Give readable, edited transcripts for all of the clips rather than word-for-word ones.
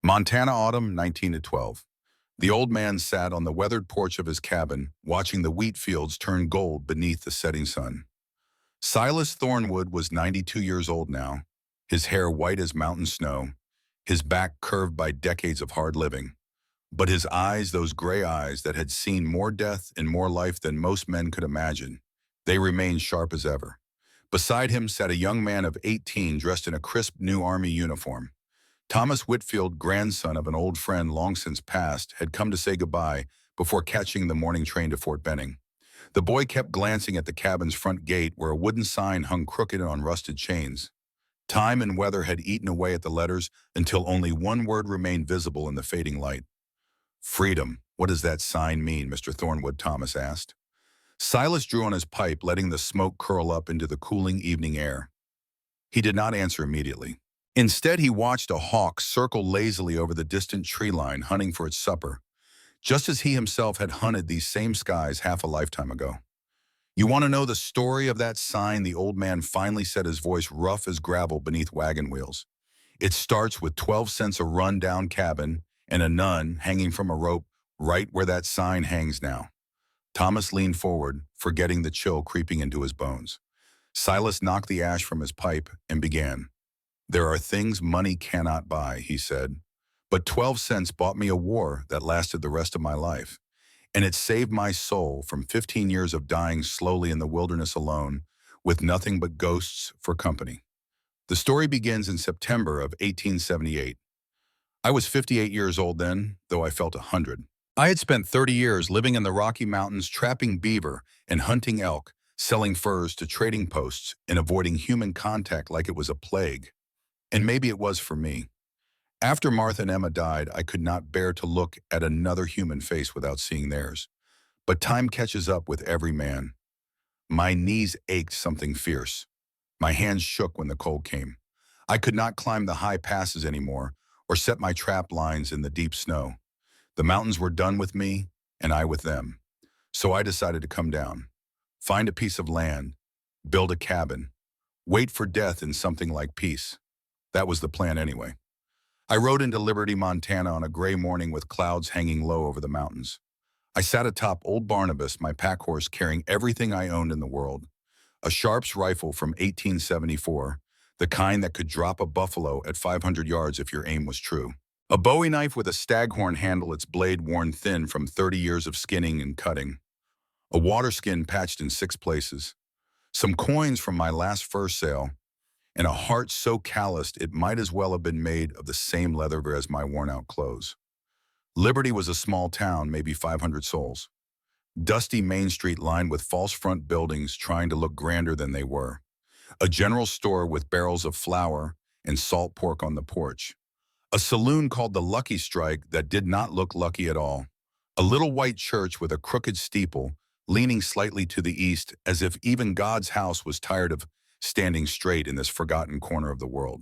Montana autumn 19 to 12. The old man sat on the weathered porch of his cabin, watching the wheat fields turn gold beneath the setting sun. Silas Thornwood was 92 years old now, his hair white as mountain snow, his back curved by decades of hard living. But his eyes, those gray eyes that had seen more death and more life than most men could imagine, they remained sharp as ever. Beside him sat a young man of 18 dressed in a crisp new Army uniform. Thomas Whitfield, grandson of an old friend long since passed, had come to say goodbye before catching the morning train to Fort Benning. The boy kept glancing at the cabin's front gate where a wooden sign hung crooked on rusted chains. Time and weather had eaten away at the letters until only one word remained visible in the fading light. Freedom. What does that sign mean, Mr. Thornwood? Thomas asked. Silas drew on his pipe, letting the smoke curl up into the cooling evening air. He did not answer immediately. Instead, he watched a hawk circle lazily over the distant tree line, hunting for its supper, just as he himself had hunted these same skies half a lifetime ago. You want to know the story of that sign? The old man finally said, his voice rough as gravel beneath wagon wheels. It starts with 12 cents a run-down cabin and a nun hanging from a rope right where that sign hangs now. Thomas leaned forward, forgetting the chill creeping into his bones. Silas knocked the ash from his pipe and began. There are things money cannot buy, he said, but 12 cents bought me a war that lasted the rest of my life, and it saved my soul from 15 years of dying slowly in the wilderness alone, with nothing but ghosts for company. The story begins in September of 1878. I was 58 years old then, though I felt 100. I had spent 30 years living in the Rocky Mountains, trapping beaver and hunting elk, selling furs to trading posts and avoiding human contact like it was a plague. And maybe it was for me. After Martha and Emma died, I could not bear to look at another human face without seeing theirs. But time catches up with every man. My knees ached something fierce. My hands shook when the cold came. I could not climb the high passes anymore or set my trap lines in the deep snow. The mountains were done with me, and I with them. So I decided to come down, find a piece of land, build a cabin, wait for death in something like peace. That was the plan anyway. I rode into Liberty, Montana on a gray morning with clouds hanging low over the mountains. I sat atop old Barnabas, my pack horse, carrying everything I owned in the world. A Sharps rifle from 1874, the kind that could drop a buffalo at 500 yards if your aim was true. A Bowie knife with a staghorn handle, its blade worn thin from 30 years of skinning and cutting. A water skin patched in 6 places. Some coins from my last fur sale, and a heart so calloused it might as well have been made of the same leather as my worn-out clothes. Liberty was a small town, maybe 500 souls. Dusty Main Street lined with false front buildings trying to look grander than they were. A general store with barrels of flour and salt pork on the porch. A saloon called the Lucky Strike that did not look lucky at all. A little white church with a crooked steeple leaning slightly to the east, as if even God's house was tired of standing straight in this forgotten corner of the world.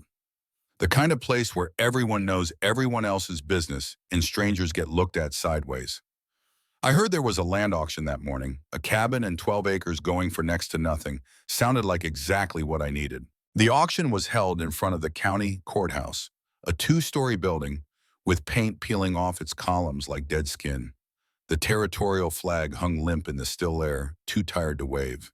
The kind of place where everyone knows everyone else's business and strangers get looked at sideways. I heard there was a land auction that morning. A cabin and 12 acres going for next to nothing sounded like exactly what I needed. The auction was held in front of the county courthouse, a 2-story building with paint peeling off its columns like dead skin. The territorial flag hung limp in the still air, too tired to wave.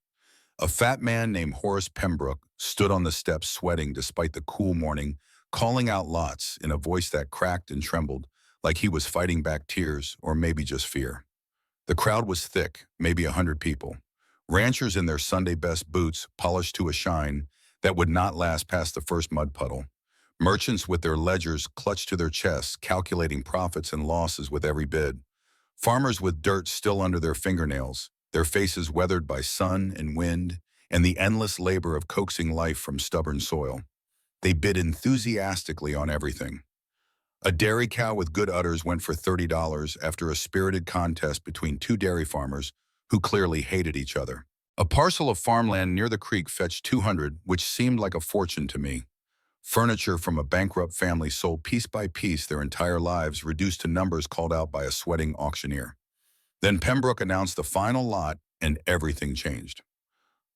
A fat man named Horace Pembroke stood on the steps sweating despite the cool morning, calling out lots in a voice that cracked and trembled like he was fighting back tears or maybe just fear. The crowd was thick, maybe 100 people. Ranchers in their Sunday best boots polished to a shine that would not last past the first mud puddle. Merchants with their ledgers clutched to their chests, calculating profits and losses with every bid. Farmers with dirt still under their fingernails, their faces weathered by sun and wind and the endless labor of coaxing life from stubborn soil. They bid enthusiastically on everything. A dairy cow with good udders went for $30 after a spirited contest between 2 dairy farmers who clearly hated each other. A parcel of farmland near the creek fetched $200, which seemed like a fortune to me. Furniture from a bankrupt family sold piece by piece their entire lives, reduced to numbers called out by a sweating auctioneer. Then Pembroke announced the final lot, and everything changed.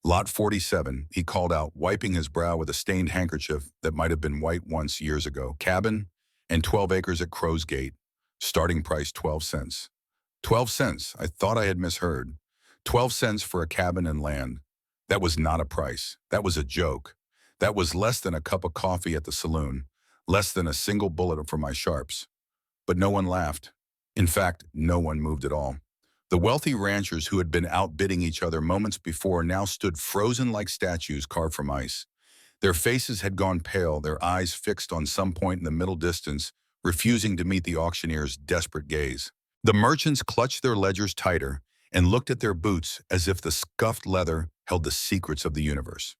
Lot 47, he called out, wiping his brow with a stained handkerchief that might have been white once years ago. Cabin, and 12 acres at Crow's Gate. Starting price 12 cents. 12 cents. I thought I had misheard. 12 cents for a cabin and land. That was not a price. That was a joke. That was less than a cup of coffee at the saloon, less than a single bullet for my sharps. But no one laughed. In fact, no one moved at all. The wealthy ranchers who had been outbidding each other moments before now stood frozen like statues carved from ice. Their faces had gone pale, their eyes fixed on some point in the middle distance, refusing to meet the auctioneer's desperate gaze. The merchants clutched their ledgers tighter and looked at their boots as if the scuffed leather held the secrets of the universe.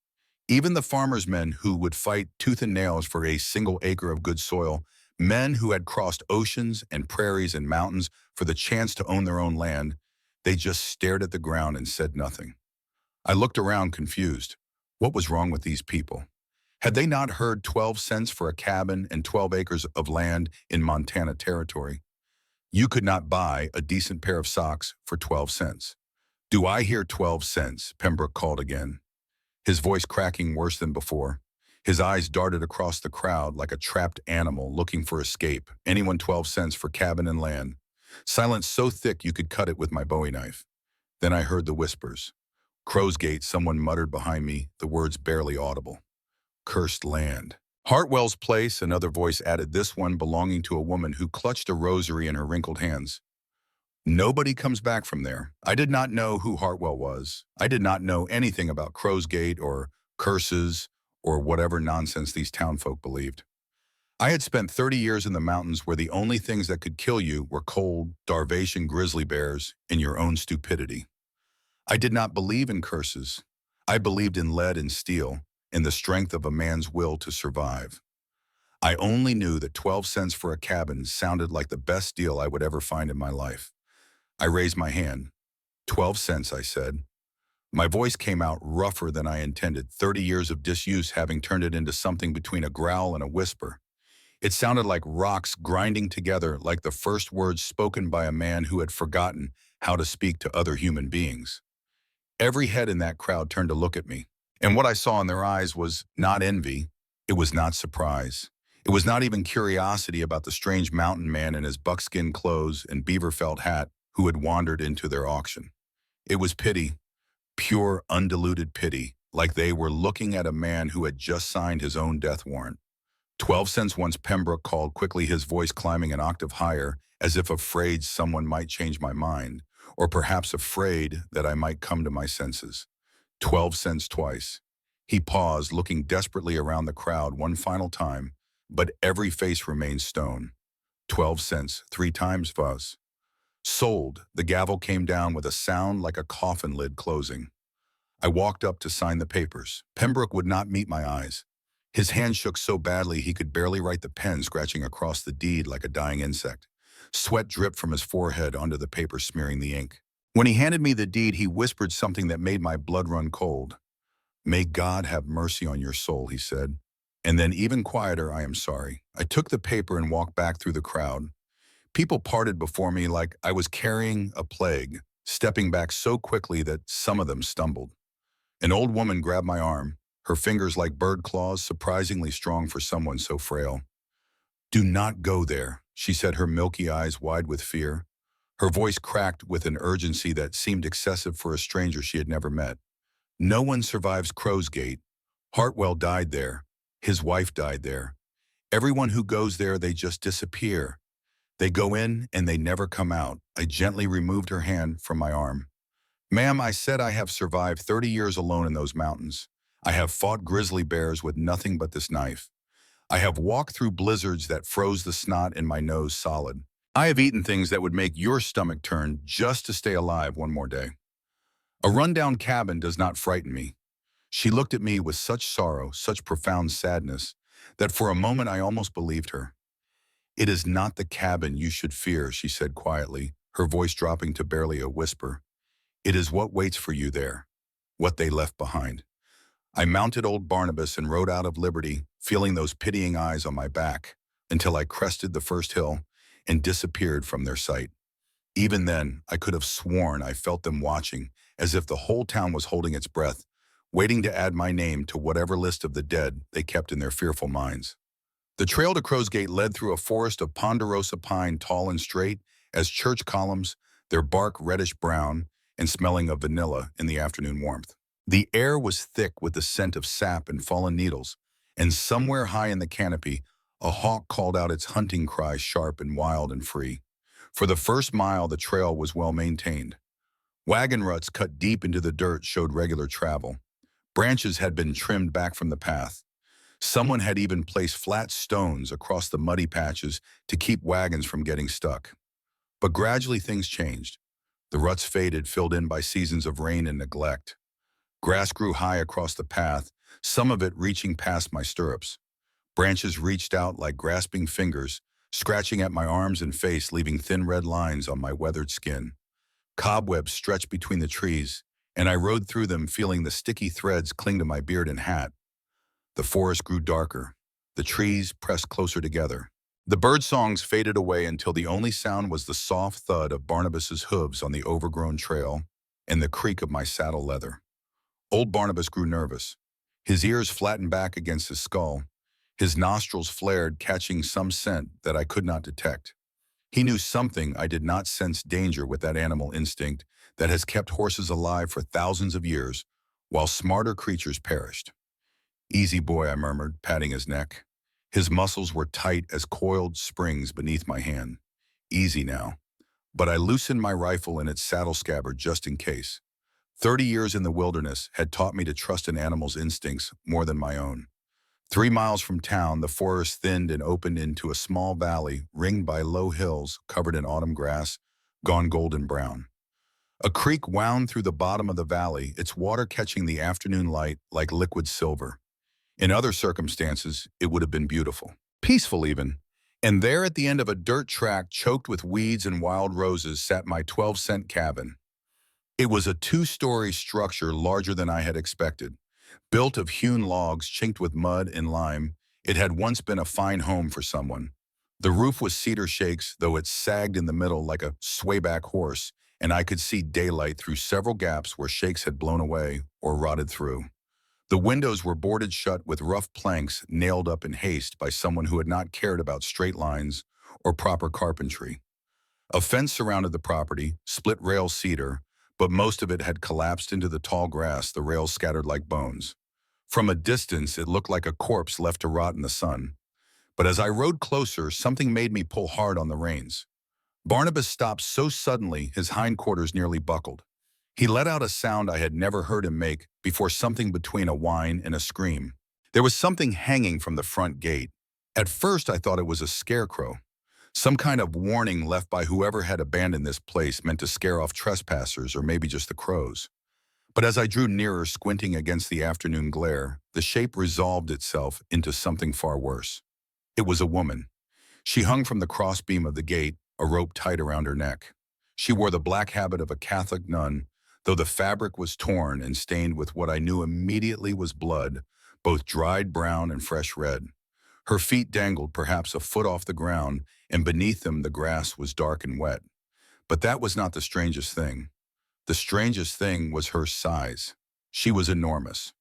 Even the farmers' men who would fight tooth and nails for a single acre of good soil, men who had crossed oceans and prairies and mountains for the chance to own their own land, they just stared at the ground and said nothing. I looked around confused. What was wrong with these people? Had they not heard 12 cents for a cabin and 12 acres of land in Montana territory? You could not buy a decent pair of socks for 12 cents. Do I hear 12 cents? Pembroke called again, his voice cracking worse than before. His eyes darted across the crowd like a trapped animal looking for escape. Anyone 12 cents for cabin and land. Silence so thick you could cut it with my Bowie knife. Then I heard the whispers. Crow's Gate, someone muttered behind me, the words barely audible. Cursed land. Hartwell's Place, another voice added, this one belonging to a woman who clutched a rosary in her wrinkled hands. Nobody comes back from there. I did not know who Hartwell was. I did not know anything about Crow's Gate or curses or whatever nonsense these townfolk believed. I had spent 30 years in the mountains where the only things that could kill you were cold, starvation, grizzly bears, and your own stupidity. I did not believe in curses. I believed in lead and steel, in the strength of a man's will to survive. I only knew that 12 cents for a cabin sounded like the best deal I would ever find in my life. I raised my hand. 12 cents, I said. My voice came out rougher than I intended, 30 years of disuse having turned it into something between a growl and a whisper. It sounded like rocks grinding together, like the first words spoken by a man who had forgotten how to speak to other human beings. Every head in that crowd turned to look at me, and what I saw in their eyes was not envy. It was not surprise. It was not even curiosity about the strange mountain man in his buckskin clothes and beaver felt hat who had wandered into their auction. It was pity, pure, undiluted pity, like they were looking at a man who had just signed his own death warrant. 12 cents once, Pembroke called quickly, his voice climbing an octave higher, as if afraid someone might change my mind, or perhaps afraid that I might come to my senses. 12 cents twice. He paused, looking desperately around the crowd one final time, but every face remained stone. 12 cents, 3 times, Fuzz. Sold. The gavel came down with a sound like a coffin lid closing. I walked up to sign the papers. Pembroke would not meet my eyes. His hand shook so badly he could barely write the pen, scratching across the deed like a dying insect. Sweat dripped from his forehead onto the paper, smearing the ink. When he handed me the deed, he whispered something that made my blood run cold. "May God have mercy on your soul," he said. And then, even quieter, "I am sorry." I took the paper and walked back through the crowd. People parted before me like I was carrying a plague, stepping back so quickly that some of them stumbled. An old woman grabbed my arm, her fingers like bird claws, surprisingly strong for someone so frail. "Do not go there," she said, her milky eyes wide with fear. Her voice cracked with an urgency that seemed excessive for a stranger she had never met. "No one survives Crow's Gate. Hartwell died there. His wife died there. Everyone who goes there, they just disappear. They go in and they never come out." I gently removed her hand from my arm. "Ma'am," I said, "I have survived 30 years alone in those mountains. I have fought grizzly bears with nothing but this knife. I have walked through blizzards that froze the snot in my nose solid. I have eaten things that would make your stomach turn just to stay alive one more day. A rundown cabin does not frighten me." She looked at me with such sorrow, such profound sadness, that for a moment I almost believed her. "It is not the cabin you should fear," she said quietly, her voice dropping to barely a whisper. "It is what waits for you there, what they left behind." I mounted old Barnabas and rode out of Liberty, feeling those pitying eyes on my back, until I crested the first hill and disappeared from their sight. Even then, I could have sworn I felt them watching, as if the whole town was holding its breath, waiting to add my name to whatever list of the dead they kept in their fearful minds. The trail to Crow's Gate led through a forest of ponderosa pine, tall and straight as church columns, their bark reddish-brown and smelling of vanilla in the afternoon warmth. The air was thick with the scent of sap and fallen needles, and somewhere high in the canopy, a hawk called out its hunting cry sharp and wild and free. For the first mile, the trail was well maintained. Wagon ruts cut deep into the dirt showed regular travel. Branches had been trimmed back from the path. Someone had even placed flat stones across the muddy patches to keep wagons from getting stuck. But gradually things changed. The ruts faded, filled in by seasons of rain and neglect. Grass grew high across the path, some of it reaching past my stirrups. Branches reached out like grasping fingers, scratching at my arms and face, leaving thin red lines on my weathered skin. Cobwebs stretched between the trees, and I rode through them feeling the sticky threads cling to my beard and hat. The forest grew darker. The trees pressed closer together. The bird songs faded away until the only sound was the soft thud of Barnabas's hooves on the overgrown trail and the creak of my saddle leather. Old Barnabas grew nervous. His ears flattened back against his skull. His nostrils flared, catching some scent that I could not detect. He knew something I did not sense danger with that animal instinct that has kept horses alive for thousands of years, while smarter creatures perished. "Easy, boy," I murmured, patting his neck. His muscles were tight as coiled springs beneath my hand. "Easy now." But I loosened my rifle in its saddle scabbard just in case. 30 years in the wilderness had taught me to trust an animal's instincts more than my own. 3 miles from town, the forest thinned and opened into a small valley ringed by low hills covered in autumn grass, gone golden brown. A creek wound through the bottom of the valley, its water catching the afternoon light like liquid silver. In other circumstances, it would have been beautiful, peaceful even. And there at the end of a dirt track choked with weeds and wild roses sat my 12-cent cabin. It was a 2-story structure larger than I had expected. Built of hewn logs chinked with mud and lime, it had once been a fine home for someone. The roof was cedar shakes, though it sagged in the middle like a swayback horse, and I could see daylight through several gaps where shakes had blown away or rotted through. The windows were boarded shut with rough planks nailed up in haste by someone who had not cared about straight lines or proper carpentry. A fence surrounded the property, split rail cedar, but most of it had collapsed into the tall grass, the rails scattered like bones. From a distance, it looked like a corpse left to rot in the sun. But as I rode closer, something made me pull hard on the reins. Barnabas stopped so suddenly his hindquarters nearly buckled. He let out a sound I had never heard him make before, something between a whine and a scream. There was something hanging from the front gate. At first, I thought it was a scarecrow. Some kind of warning left by whoever had abandoned this place, meant to scare off trespassers or maybe just the crows. But as I drew nearer, squinting against the afternoon glare, the shape resolved itself into something far worse. It was a woman. She hung from the crossbeam of the gate, a rope tight around her neck. She wore the black habit of a Catholic nun, though the fabric was torn and stained with what I knew immediately was blood, both dried brown and fresh red. Her feet dangled perhaps a foot off the ground, and beneath them the grass was dark and wet. But that was not the strangest thing. The strangest thing was her size. She was enormous.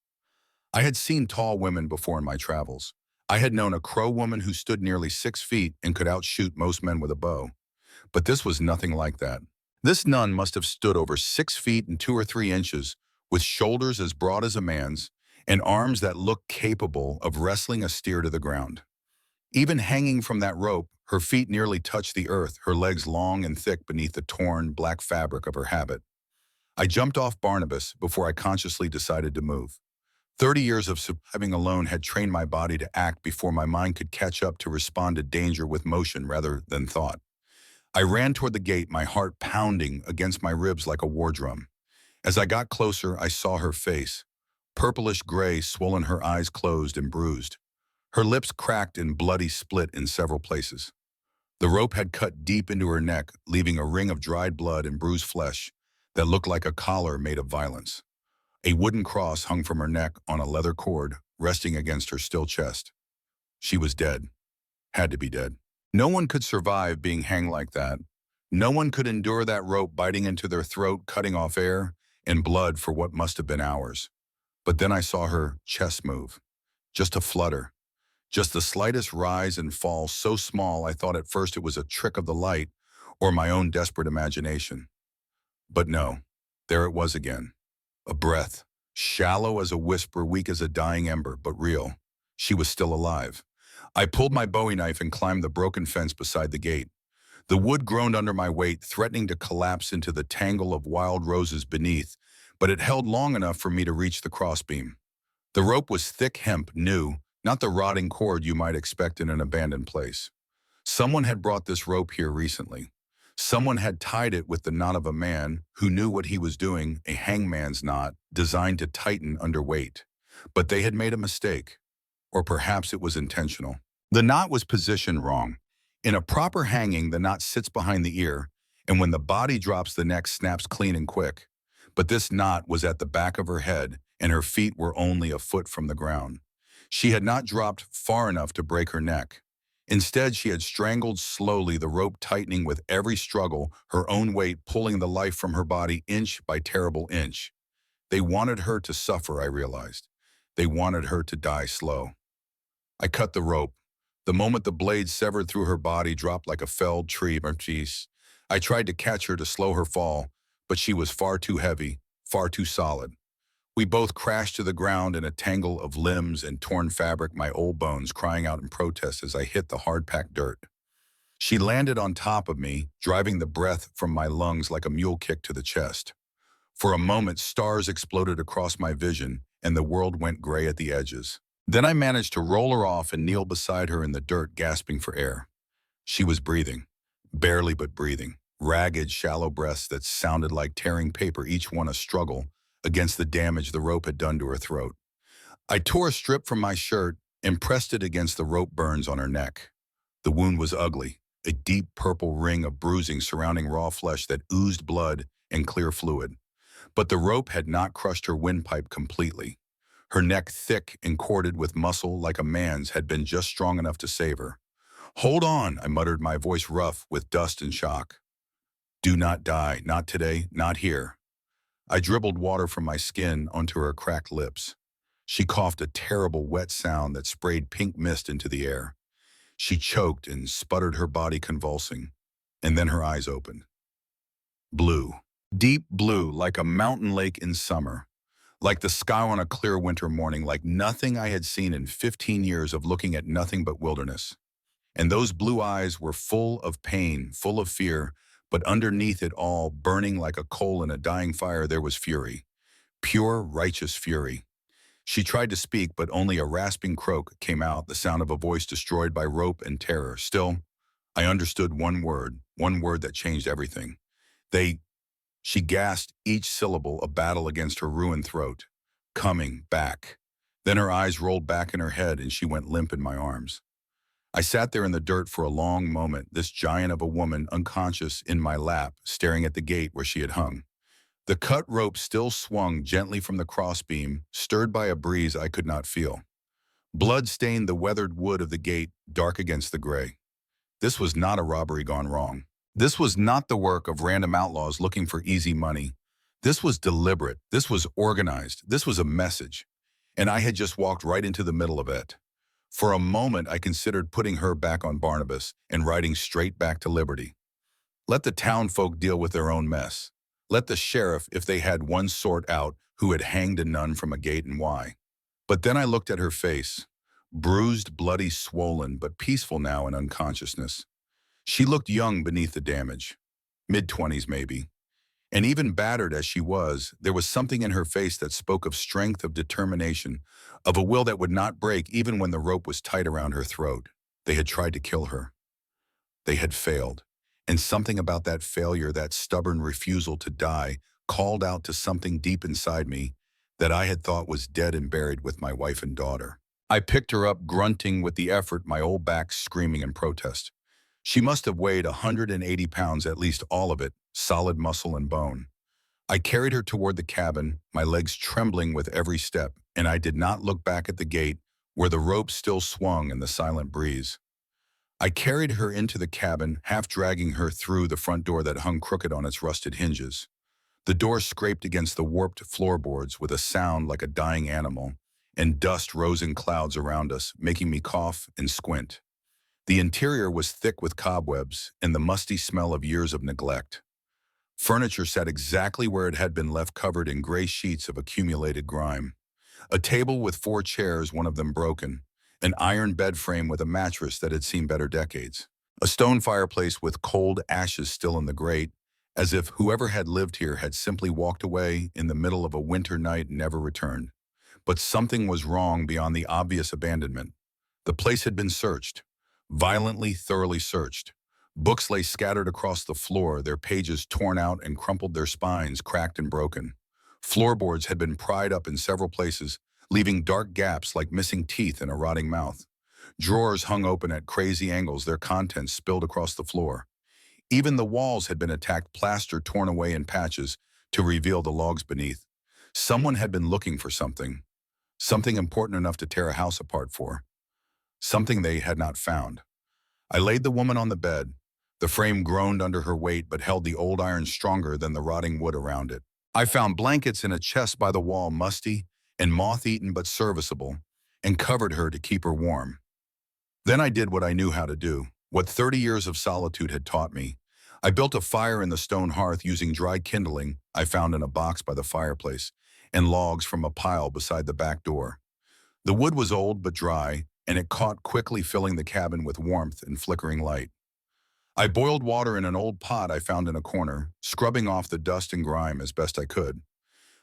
I had seen tall women before in my travels. I had known a Crow woman who stood nearly 6 feet and could outshoot most men with a bow. But this was nothing like that. This nun must have stood over 6 feet and 2 or 3 inches, with shoulders as broad as a man's, and arms that looked capable of wrestling a steer to the ground. Even hanging from that rope, her feet nearly touched the earth, her legs long and thick beneath the torn, black fabric of her habit. I jumped off Barnabas before I consciously decided to move. 30 years of surviving alone had trained my body to act before my mind could catch up to respond to danger with motion rather than thought. I ran toward the gate, my heart pounding against my ribs like a war drum. As I got closer, I saw her face. Purplish gray, swollen, her eyes closed and bruised. Her lips cracked and bloody split in several places. The rope had cut deep into her neck, leaving a ring of dried blood and bruised flesh that looked like a collar made of violence. A wooden cross hung from her neck on a leather cord, resting against her still chest. She was dead. Had to be dead. No one could survive being hanged like that. No one could endure that rope biting into their throat, cutting off air and blood for what must have been hours. But then I saw her chest move. Just a flutter. Just the slightest rise and fall so small I thought at first it was a trick of the light or my own desperate imagination. But no, there it was again. A breath, shallow as a whisper, weak as a dying ember, but real. She was still alive. I pulled my Bowie knife and climbed the broken fence beside the gate. The wood groaned under my weight, threatening to collapse into the tangle of wild roses beneath, but it held long enough for me to reach the crossbeam. The rope was thick hemp, new, not the rotting cord you might expect in an abandoned place. Someone had brought this rope here recently. Someone had tied it with the knot of a man who knew what he was doing, a hangman's knot designed to tighten under weight. But they had made a mistake, or perhaps it was intentional. The knot was positioned wrong. In a proper hanging, the knot sits behind the ear, and when the body drops, the neck snaps clean and quick. But this knot was at the back of her head, and her feet were only a foot from the ground. She had not dropped far enough to break her neck. Instead, she had strangled slowly, the rope tightening with every struggle, her own weight pulling the life from her body inch by terrible inch. They wanted her to suffer, I realized. They wanted her to die slow. I cut the rope. The moment the blade severed through her body, dropped like a felled tree. I tried to catch her to slow her fall, but she was far too heavy, far too solid. We both crashed to the ground in a tangle of limbs and torn fabric, my old bones crying out in protest as I hit the hard-packed dirt. She landed on top of me, driving the breath from my lungs like a mule kick to the chest. For a moment, stars exploded across my vision, and the world went gray at the edges. Then I managed to roll her off and kneel beside her in the dirt, gasping for air. She was breathing, barely but breathing, ragged, shallow breaths that sounded like tearing paper, each one a struggle against the damage the rope had done to her throat. I tore a strip from my shirt and pressed it against the rope burns on her neck. The wound was ugly, a deep purple ring of bruising surrounding raw flesh that oozed blood and clear fluid. But the rope had not crushed her windpipe completely. Her neck, thick and corded with muscle like a man's, had been just strong enough to save her. "Hold on," I muttered, my voice rough with dust and shock. "Do not die, not today, not here." I dribbled water from my skin onto her cracked lips. She coughed a terrible wet sound that sprayed pink mist into the air. She choked and sputtered, her body convulsing, and then her eyes opened. Blue. Deep blue, like a mountain lake in summer. Like the sky on a clear winter morning, like nothing I had seen in 15 years of looking at nothing but wilderness. And those blue eyes were full of pain, full of fear, but underneath it all, burning like a coal in a dying fire, there was fury. Pure, righteous fury. She tried to speak, but only a rasping croak came out, the sound of a voice destroyed by rope and terror. Still, I understood one word that changed everything. She gasped, each syllable a battle against her ruined throat. Coming back. Then her eyes rolled back in her head and she went limp in my arms. I sat there in the dirt for a long moment, this giant of a woman unconscious in my lap, staring at the gate where she had hung. The cut rope still swung gently from the crossbeam, stirred by a breeze I could not feel. Blood stained the weathered wood of the gate, dark against the gray. This was not a robbery gone wrong. This was not the work of random outlaws looking for easy money. This was deliberate. This was organized. This was a message. And I had just walked right into the middle of it. For a moment, I considered putting her back on Barnabas and riding straight back to Liberty. Let the town folk deal with their own mess. Let the sheriff, if they had one, sort out who had hanged a nun from a gate and why. But then I looked at her face, bruised, bloody, swollen, but peaceful now in unconsciousness. She looked young beneath the damage, mid-20s maybe. And even battered as she was, there was something in her face that spoke of strength, of determination, of a will that would not break even when the rope was tight around her throat. They had tried to kill her. They had failed. And something about that failure, that stubborn refusal to die, called out to something deep inside me that I had thought was dead and buried with my wife and daughter. I picked her up, grunting with the effort, my old back screaming in protest. She must have weighed 180 pounds, at least all of it, solid muscle and bone. I carried her toward the cabin, my legs trembling with every step, and I did not look back at the gate where the rope still swung in the silent breeze. I carried her into the cabin, half dragging her through the front door that hung crooked on its rusted hinges. The door scraped against the warped floorboards with a sound like a dying animal, and dust rose in clouds around us, making me cough and squint. The interior was thick with cobwebs and the musty smell of years of neglect. Furniture sat exactly where it had been left, covered in gray sheets of accumulated grime. A table with 4 chairs, one of them broken. An iron bed frame with a mattress that had seen better decades. A stone fireplace with cold ashes still in the grate, as if whoever had lived here had simply walked away in the middle of a winter night and never returned. But something was wrong beyond the obvious abandonment. The place had been searched. Violently, thoroughly searched. Books lay scattered across the floor, their pages torn out and crumpled, their spines cracked and broken. Floorboards had been pried up in several places, leaving dark gaps like missing teeth in a rotting mouth. Drawers hung open at crazy angles, their contents spilled across the floor. Even the walls had been attacked, plaster torn away in patches to reveal the logs beneath. Someone had been looking for something. Something important enough to tear a house apart for. Something they had not found. I laid the woman on the bed. The frame groaned under her weight but held the old iron stronger than the rotting wood around it. I found blankets in a chest by the wall, musty and moth-eaten but serviceable, and covered her to keep her warm. Then I did what I knew how to do, what 30 years of solitude had taught me. I built a fire in the stone hearth using dried kindling I found in a box by the fireplace and logs from a pile beside the back door. The wood was old but dry, and it caught quickly, filling the cabin with warmth and flickering light. I boiled water in an old pot I found in a corner, scrubbing off the dust and grime as best I could.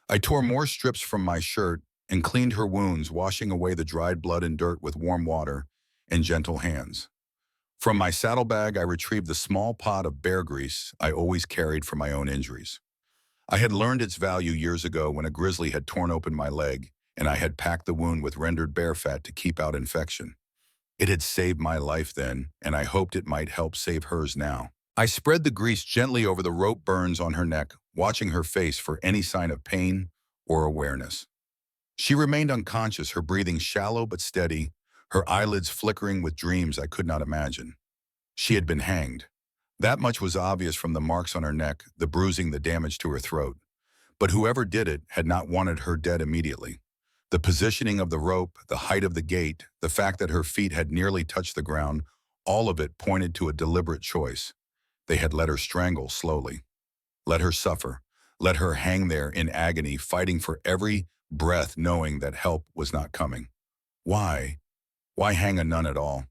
I tore more strips from my shirt and cleaned her wounds, washing away the dried blood and dirt with warm water and gentle hands. From my saddlebag, I retrieved the small pot of bear grease I always carried for my own injuries. I had learned its value years ago when a grizzly had torn open my leg, and I had packed the wound with rendered bear fat to keep out infection. It had saved my life then, and I hoped it might help save hers now. I spread the grease gently over the rope burns on her neck, watching her face for any sign of pain or awareness. She remained unconscious, her breathing shallow but steady, her eyelids flickering with dreams I could not imagine. She had been hanged. That much was obvious from the marks on her neck, the bruising, the damage to her throat. But whoever did it had not wanted her dead immediately. The positioning of the rope, the height of the gate, the fact that her feet had nearly touched the ground, all of it pointed to a deliberate choice. They had let her strangle slowly. Let her suffer. Let her hang there in agony, fighting for every breath, knowing that help was not coming. Why? Why hang a nun at all?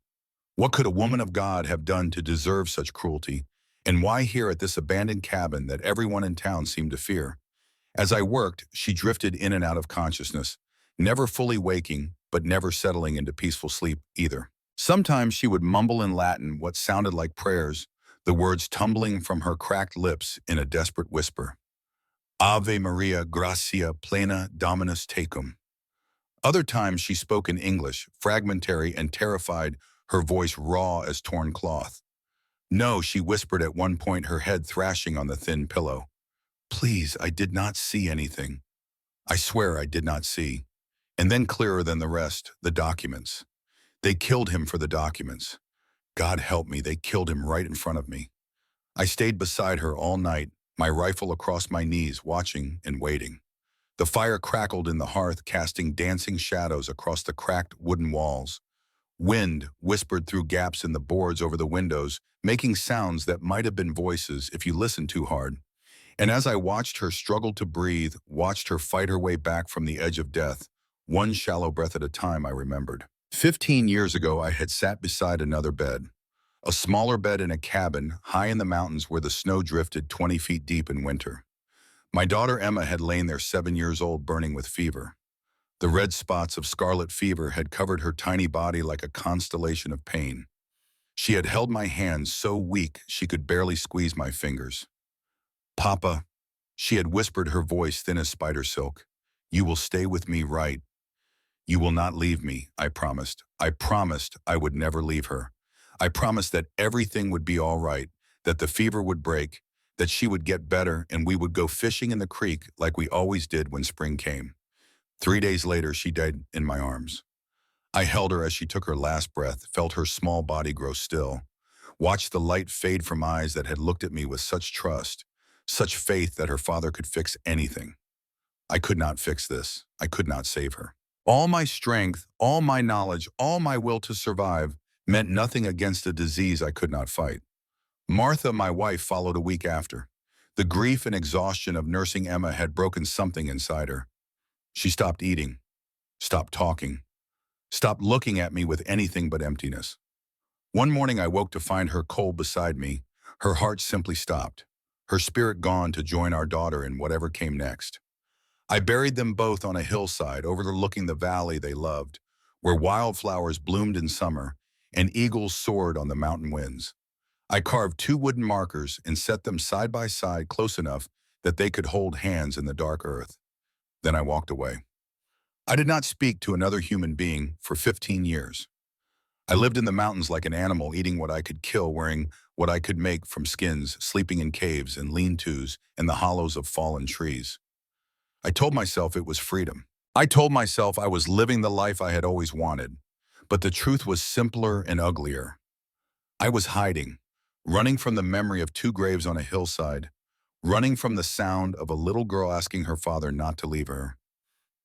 What could a woman of God have done to deserve such cruelty? And why here at this abandoned cabin that everyone in town seemed to fear? As I worked, she drifted in and out of consciousness, never fully waking, but never settling into peaceful sleep either. Sometimes she would mumble in Latin what sounded like prayers, the words tumbling from her cracked lips in a desperate whisper. Ave Maria, gratia plena, Dominus tecum. Other times she spoke in English, fragmentary and terrified, her voice raw as torn cloth. No, she whispered at one point, her head thrashing on the thin pillow. Please, I did not see anything. I swear I did not see. And then clearer than the rest, the documents. They killed him for the documents. God help me, they killed him right in front of me. I stayed beside her all night, my rifle across my knees, watching and waiting. The fire crackled in the hearth, casting dancing shadows across the cracked wooden walls. Wind whispered through gaps in the boards over the windows, making sounds that might have been voices if you listened too hard. And as I watched her struggle to breathe, watched her fight her way back from the edge of death, one shallow breath at a time, I remembered. 15 years ago, I had sat beside another bed. A smaller bed in a cabin high in the mountains where the snow drifted 20 feet deep in winter. My daughter Emma had lain there, 7 years old, burning with fever. The red spots of scarlet fever had covered her tiny body like a constellation of pain. She had held my hand so weak she could barely squeeze my fingers. Papa, she had whispered, her voice thin as spider silk, you will stay with me, right? You will not leave me, I promised. I promised I would never leave her. I promised that everything would be all right, that the fever would break, that she would get better, and we would go fishing in the creek like we always did when spring came. 3 days later, she died in my arms. I held her as she took her last breath, felt her small body grow still, watched the light fade from eyes that had looked at me with such trust, such faith that her father could fix anything. I could not fix this. I could not save her. All my strength, all my knowledge, all my will to survive meant nothing against a disease I could not fight. Martha, my wife, followed a week after. The grief and exhaustion of nursing Emma had broken something inside her. She stopped eating, stopped talking, stopped looking at me with anything but emptiness. One morning I woke to find her cold beside me. Her heart simply stopped, her spirit gone to join our daughter in whatever came next. I buried them both on a hillside overlooking the valley they loved, where wildflowers bloomed in summer and eagles soared on the mountain winds. I carved two wooden markers and set them side by side close enough that they could hold hands in the dark earth. Then I walked away. I did not speak to another human being for 15 years. I lived in the mountains like an animal, eating what I could kill, wearing what I could make from skins, sleeping in caves and lean-tos and the hollows of fallen trees. I told myself it was freedom. I told myself I was living the life I had always wanted. But the truth was simpler and uglier. I was hiding, running from the memory of two graves on a hillside, running from the sound of a little girl asking her father not to leave her.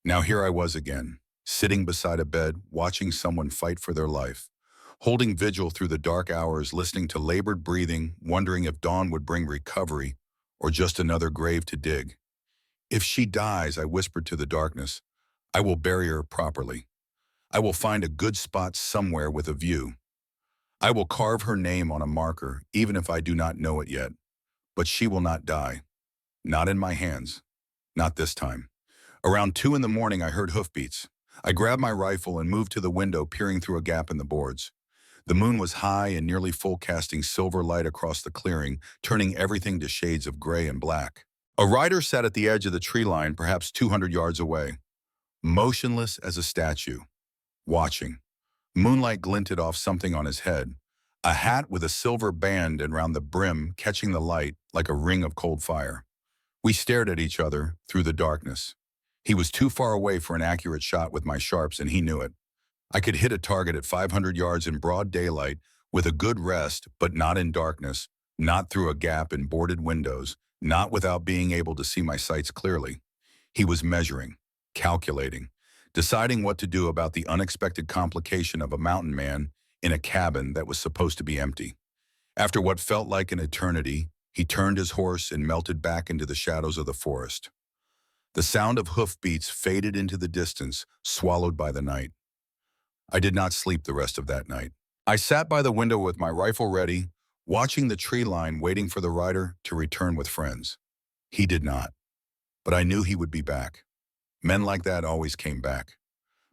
Now here I was again, sitting beside a bed, watching someone fight for their life, holding vigil through the dark hours, listening to labored breathing, wondering if dawn would bring recovery or just another grave to dig. If she dies, I whispered to the darkness, I will bury her properly. I will find a good spot somewhere with a view. I will carve her name on a marker, even if I do not know it yet. But she will not die. Not in my hands. Not this time. Around 2 in the morning, I heard hoofbeats. I grabbed my rifle and moved to the window, peering through a gap in the boards. The moon was high and nearly full, casting silver light across the clearing, turning everything to shades of gray and black. A rider sat at the edge of the tree line, perhaps 200 yards away, motionless as a statue, watching. Moonlight glinted off something on his head, a hat with a silver band and round the brim catching the light like a ring of cold fire. We stared at each other through the darkness. He was too far away for an accurate shot with my sharps, and he knew it. I could hit a target at 500 yards in broad daylight with a good rest, but not in darkness, not through a gap in boarded windows, not without being able to see my sights clearly. He was measuring, calculating, deciding what to do about the unexpected complication of a mountain man in a cabin that was supposed to be empty. After what felt like an eternity, he turned his horse and melted back into the shadows of the forest. The sound of hoofbeats faded into the distance, swallowed by the night. I did not sleep the rest of that night. I sat by the window with my rifle ready, watching the tree line, waiting for the rider to return with friends. He did not, but I knew he would be back. Men like that always came back.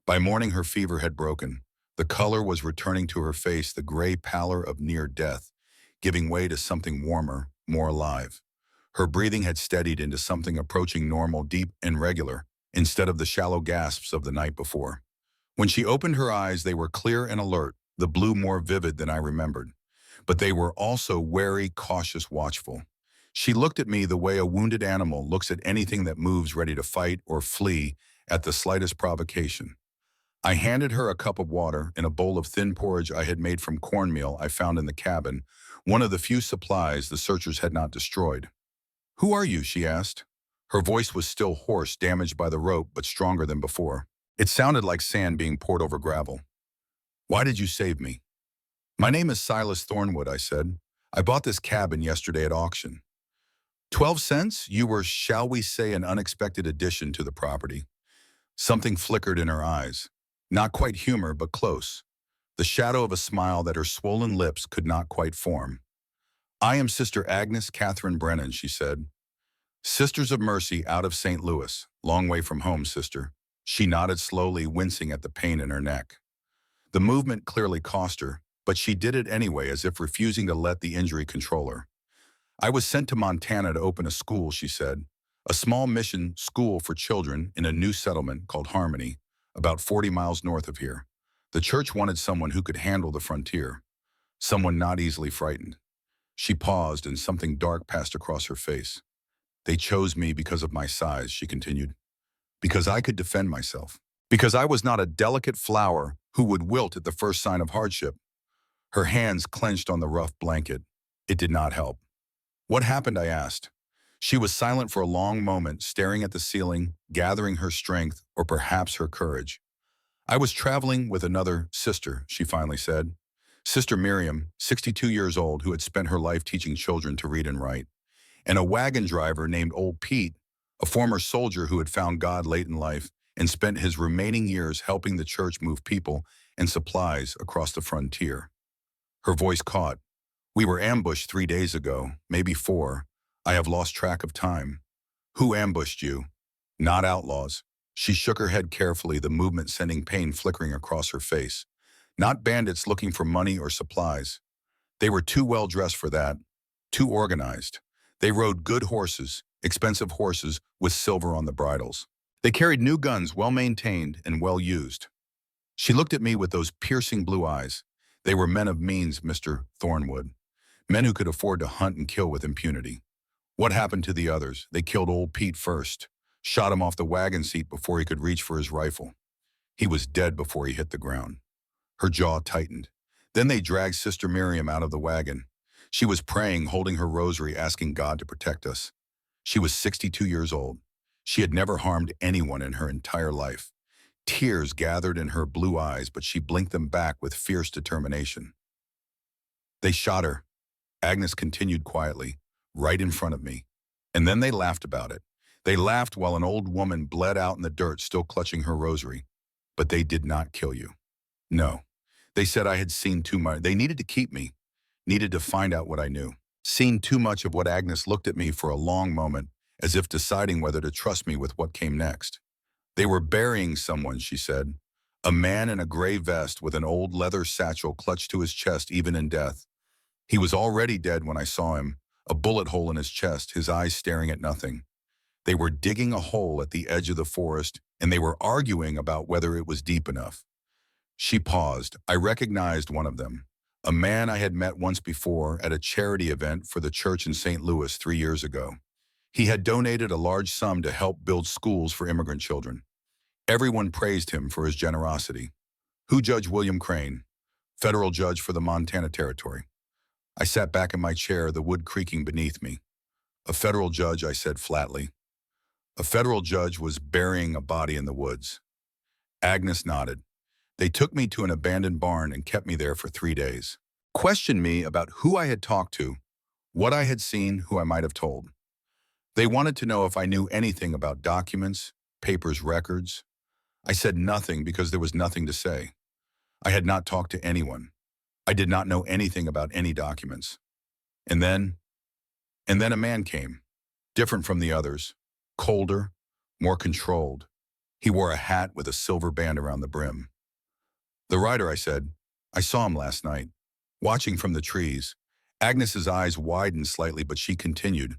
By morning, her fever had broken. The color was returning to her face, the gray pallor of near death, giving way to something warmer, more alive. Her breathing had steadied into something approaching normal, deep and regular, instead of the shallow gasps of the night before. When she opened her eyes, they were clear and alert, the blue more vivid than I remembered. But they were also wary, cautious, watchful. She looked at me the way a wounded animal looks at anything that moves, ready to fight or flee at the slightest provocation. I handed her a cup of water and a bowl of thin porridge I had made from cornmeal I found in the cabin, one of the few supplies the searchers had not destroyed. "Who are you?" she asked. Her voice was still hoarse, damaged by the rope, but stronger than before. It sounded like sand being poured over gravel. "Why did you save me?" "My name is Silas Thornwood," I said. "I bought this cabin yesterday at auction." 12 cents? You were, shall we say, an unexpected addition to the property. Something flickered in her eyes. Not quite humor, but close. The shadow of a smile that her swollen lips could not quite form. "I am Sister Agnes Catherine Brennan," she said. "Sisters of Mercy out of St. Louis. Long way from home, sister." She nodded slowly, wincing at the pain in her neck. The movement clearly cost her, but she did it anyway, as if refusing to let the injury control her. "I was sent to Montana to open a school," she said. "A small mission school for children in a new settlement called Harmony, about 40 miles north of here. The church wanted someone who could handle the frontier, someone not easily frightened." She paused and something dark passed across her face. "They chose me because of my size," she continued. "Because I could defend myself. Because I was not a delicate flower who would wilt at the first sign of hardship." Her hands clenched on the rough blanket. It did not help. "What happened?" I asked. She was silent for a long moment, staring at the ceiling, gathering her strength, or perhaps her courage. I was traveling with another sister, she finally said. Sister Miriam, 62 years old, who had spent her life teaching children to read and write, and a wagon driver named Old Pete, a former soldier who had found God late in life and spent his remaining years helping the church move people and supplies across the frontier. Her voice caught. We were ambushed 3 days ago, maybe 4. I have lost track of time. Who ambushed you? Not outlaws. She shook her head carefully, the movement sending pain flickering across her face. Not bandits looking for money or supplies. They were too well dressed for that, too organized. They rode good horses, expensive horses with silver on the bridles. They carried new guns, well maintained and well used. She looked at me with those piercing blue eyes. They were men of means, Mr. Thornwood. Men who could afford to hunt and kill with impunity. What happened to the others? They killed old Pete first, shot him off the wagon seat before he could reach for his rifle. He was dead before he hit the ground. Her jaw tightened. Then they dragged Sister Miriam out of the wagon. She was praying, holding her rosary, asking God to protect us. She was 62 years old. She had never harmed anyone in her entire life. Tears gathered in her blue eyes, but she blinked them back with fierce determination. They shot her, Agnes continued quietly, right in front of me. And then they laughed about it. They laughed while an old woman bled out in the dirt, still clutching her rosary. But they did not kill you. No. They said I had seen too much. They needed to keep me, needed to find out what I knew. Seen too much of what. Agnes looked at me for a long moment, as if deciding whether to trust me with what came next. They were burying someone, she said. A man in a gray vest with an old leather satchel clutched to his chest even in death. He was already dead when I saw him, a bullet hole in his chest, his eyes staring at nothing. They were digging a hole at the edge of the forest, and they were arguing about whether it was deep enough. She paused. I recognized one of them, a man I had met once before at a charity event for the church in St. Louis 3 years ago. He had donated a large sum to help build schools for immigrant children. Everyone praised him for his generosity. Who? Judge William Crane, federal judge for the Montana Territory. I sat back in my chair, the wood creaking beneath me. A federal judge, I said flatly. A federal judge was burying a body in the woods. Agnes nodded. They took me to an abandoned barn and kept me there for 3 days. Questioned me about who I had talked to, what I had seen, who I might have told. They wanted to know if I knew anything about documents, papers, records. I said nothing because there was nothing to say. I had not talked to anyone. I did not know anything about any documents. And then a man came, different from the others, colder, more controlled. He wore a hat with a silver band around the brim. The rider, I said. I saw him last night, watching from the trees. Agnes's eyes widened slightly, but she continued.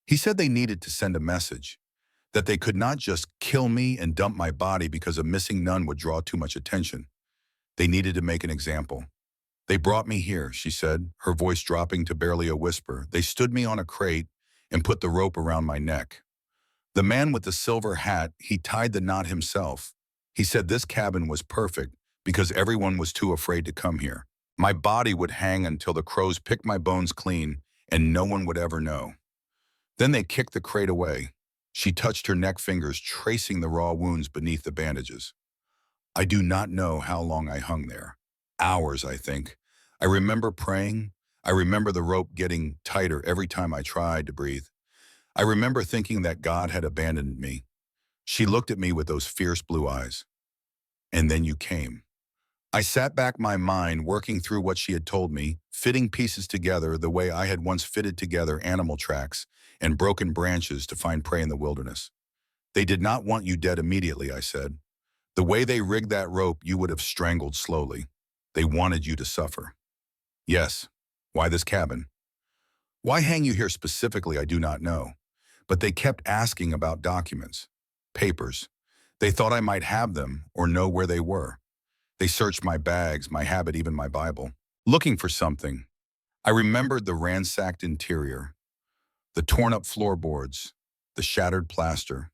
He said they needed to send a message, that they could not just kill me and dump my body because a missing nun would draw too much attention. They needed to make an example. They brought me here, she said, her voice dropping to barely a whisper. They stood me on a crate and put the rope around my neck. The man with the silver hat, he tied the knot himself. He said this cabin was perfect because everyone was too afraid to come here. My body would hang until the crows picked my bones clean and no one would ever know. Then they kicked the crate away. She touched her neck fingers, tracing the raw wounds beneath the bandages. I do not know how long I hung there. Hours, I think. I remember praying. I remember the rope getting tighter every time I tried to breathe. I remember thinking that God had abandoned me. She looked at me with those fierce blue eyes. And then you came. I sat back, my mind working through what she had told me, fitting pieces together the way I had once fitted together animal tracks and broken branches to find prey in the wilderness. They did not want you dead immediately, I said. The way they rigged that rope, you would have strangled slowly. They wanted you to suffer. Yes. Why this cabin? Why hang you here specifically, I do not know. But they kept asking about documents, papers. They thought I might have them or know where they were. They searched my bags, my habit, even my Bible, looking for something. I remembered the ransacked interior, the torn-up floorboards, the shattered plaster.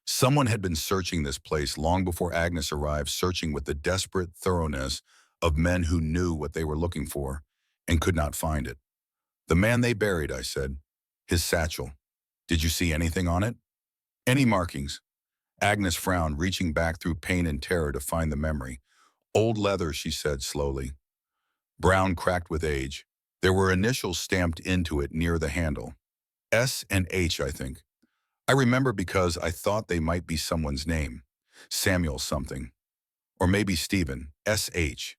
Someone had been searching this place long before Agnes arrived, searching with the desperate thoroughness of men who knew what they were looking for and could not find it. The man they buried, I said. His satchel. Did you see anything on it? Any markings? Agnes frowned, reaching back through pain and terror to find the memory. Old leather, she said slowly. Brown, cracked with age. There were initials stamped into it near the handle. S and H, I think. I remember because I thought they might be someone's name. Samuel something. Or maybe Stephen. S.H.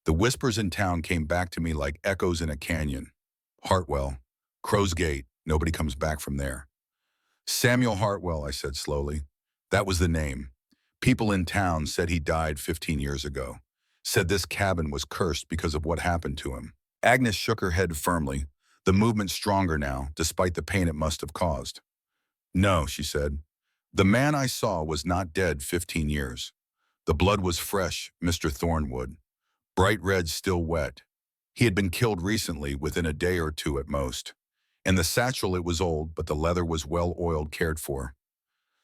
The whispers in town came back to me like echoes in a canyon. Hartwell. Crow's Gate. Nobody comes back from there. Samuel Hartwell, I said slowly. That was the name. People in town said he died 15 years ago. Said this cabin was cursed because of what happened to him. Agnes shook her head firmly, the movement stronger now, despite the pain it must have caused. No, she said. The man I saw was not dead 15 years. The blood was fresh, Mr. Thornwood. Bright red, still wet. He had been killed recently, within a day or two at most. And the satchel, it was old, but the leather was well-oiled, cared for.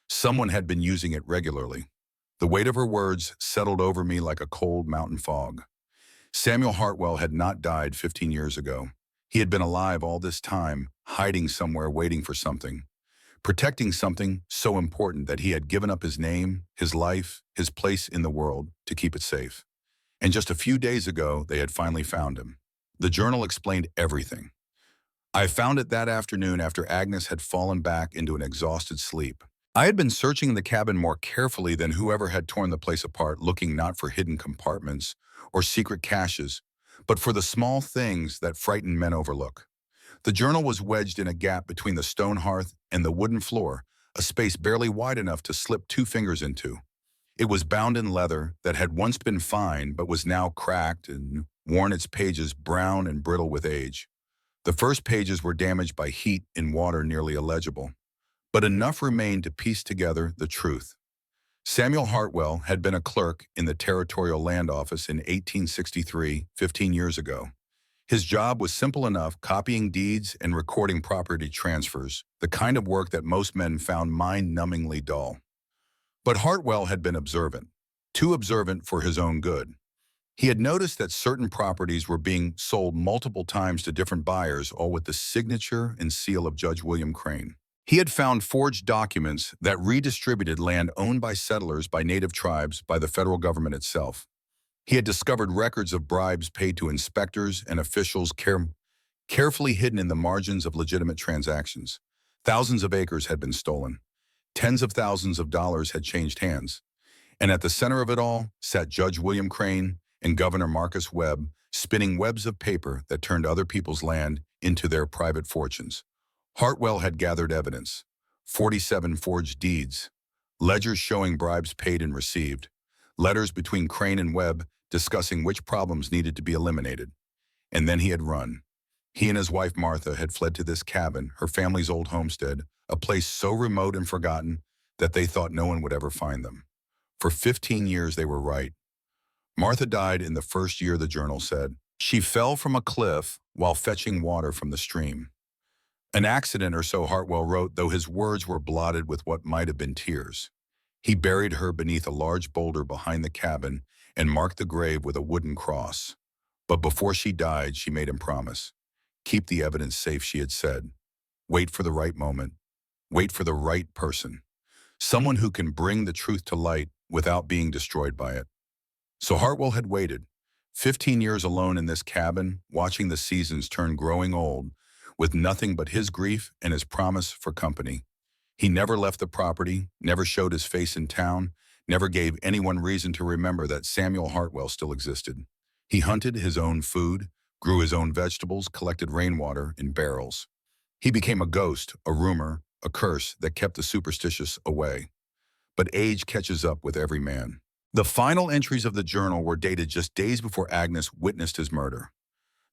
Someone had been using it regularly. The weight of her words settled over me like a cold mountain fog. Samuel Hartwell had not died 15 years ago. He had been alive all this time, hiding somewhere, waiting for something. Protecting something so important that he had given up his name, his life, his place in the world to keep it safe. And just a few days ago, they had finally found him. The journal explained everything. I found it that afternoon after Agnes had fallen back into an exhausted sleep. I had been searching the cabin more carefully than whoever had torn the place apart, looking not for hidden compartments or secret caches, but for the small things that frightened men overlook. The journal was wedged in a gap between the stone hearth and the wooden floor, a space barely wide enough to slip 2 fingers into. It was bound in leather that had once been fine but was now cracked and worn, its pages brown and brittle with age. The first pages were damaged by heat and water, nearly illegible. But enough remained to piece together the truth. Samuel Hartwell had been a clerk in the Territorial Land Office in 1863, 15 years ago. His job was simple enough, copying deeds and recording property transfers, the kind of work that most men found mind-numbingly dull. But Hartwell had been observant, too observant for his own good. He had noticed that certain properties were being sold multiple times to different buyers, all with the signature and seal of Judge William Crane. He had found forged documents that redistributed land owned by settlers, by native tribes, by the federal government itself. He had discovered records of bribes paid to inspectors and officials carefully hidden in the margins of legitimate transactions. Thousands of acres had been stolen. Tens of thousands of dollars had changed hands. And at the center of it all sat Judge William Crane and Governor Marcus Webb, spinning webs of paper that turned other people's land into their private fortunes. Hartwell had gathered evidence, 47 forged deeds, ledgers showing bribes paid and received, letters between Crane and Webb discussing which problems needed to be eliminated. And then he had run. He and his wife Martha had fled to this cabin, her family's old homestead, a place so remote and forgotten that they thought no one would ever find them. For 15 years they were right. Martha died in the first year, the journal said. She fell from a cliff while fetching water from the stream. An accident, or so Hartwell wrote, though his words were blotted with what might have been tears. He buried her beneath a large boulder behind the cabin and marked the grave with a wooden cross. But before she died, she made him promise. Keep the evidence safe, she had said. Wait for the right moment. Wait for the right person. Someone who can bring the truth to light without being destroyed by it. So Hartwell had waited, 15 years alone in this cabin, watching the seasons turn growing old, with nothing but his grief and his promise for company. He never left the property, never showed his face in town, never gave anyone reason to remember that Samuel Hartwell still existed. He hunted his own food, grew his own vegetables, collected rainwater in barrels. He became a ghost, a rumor, a curse that kept the superstitious away. But age catches up with every man. The final entries of the journal were dated just days before Agnes witnessed his murder.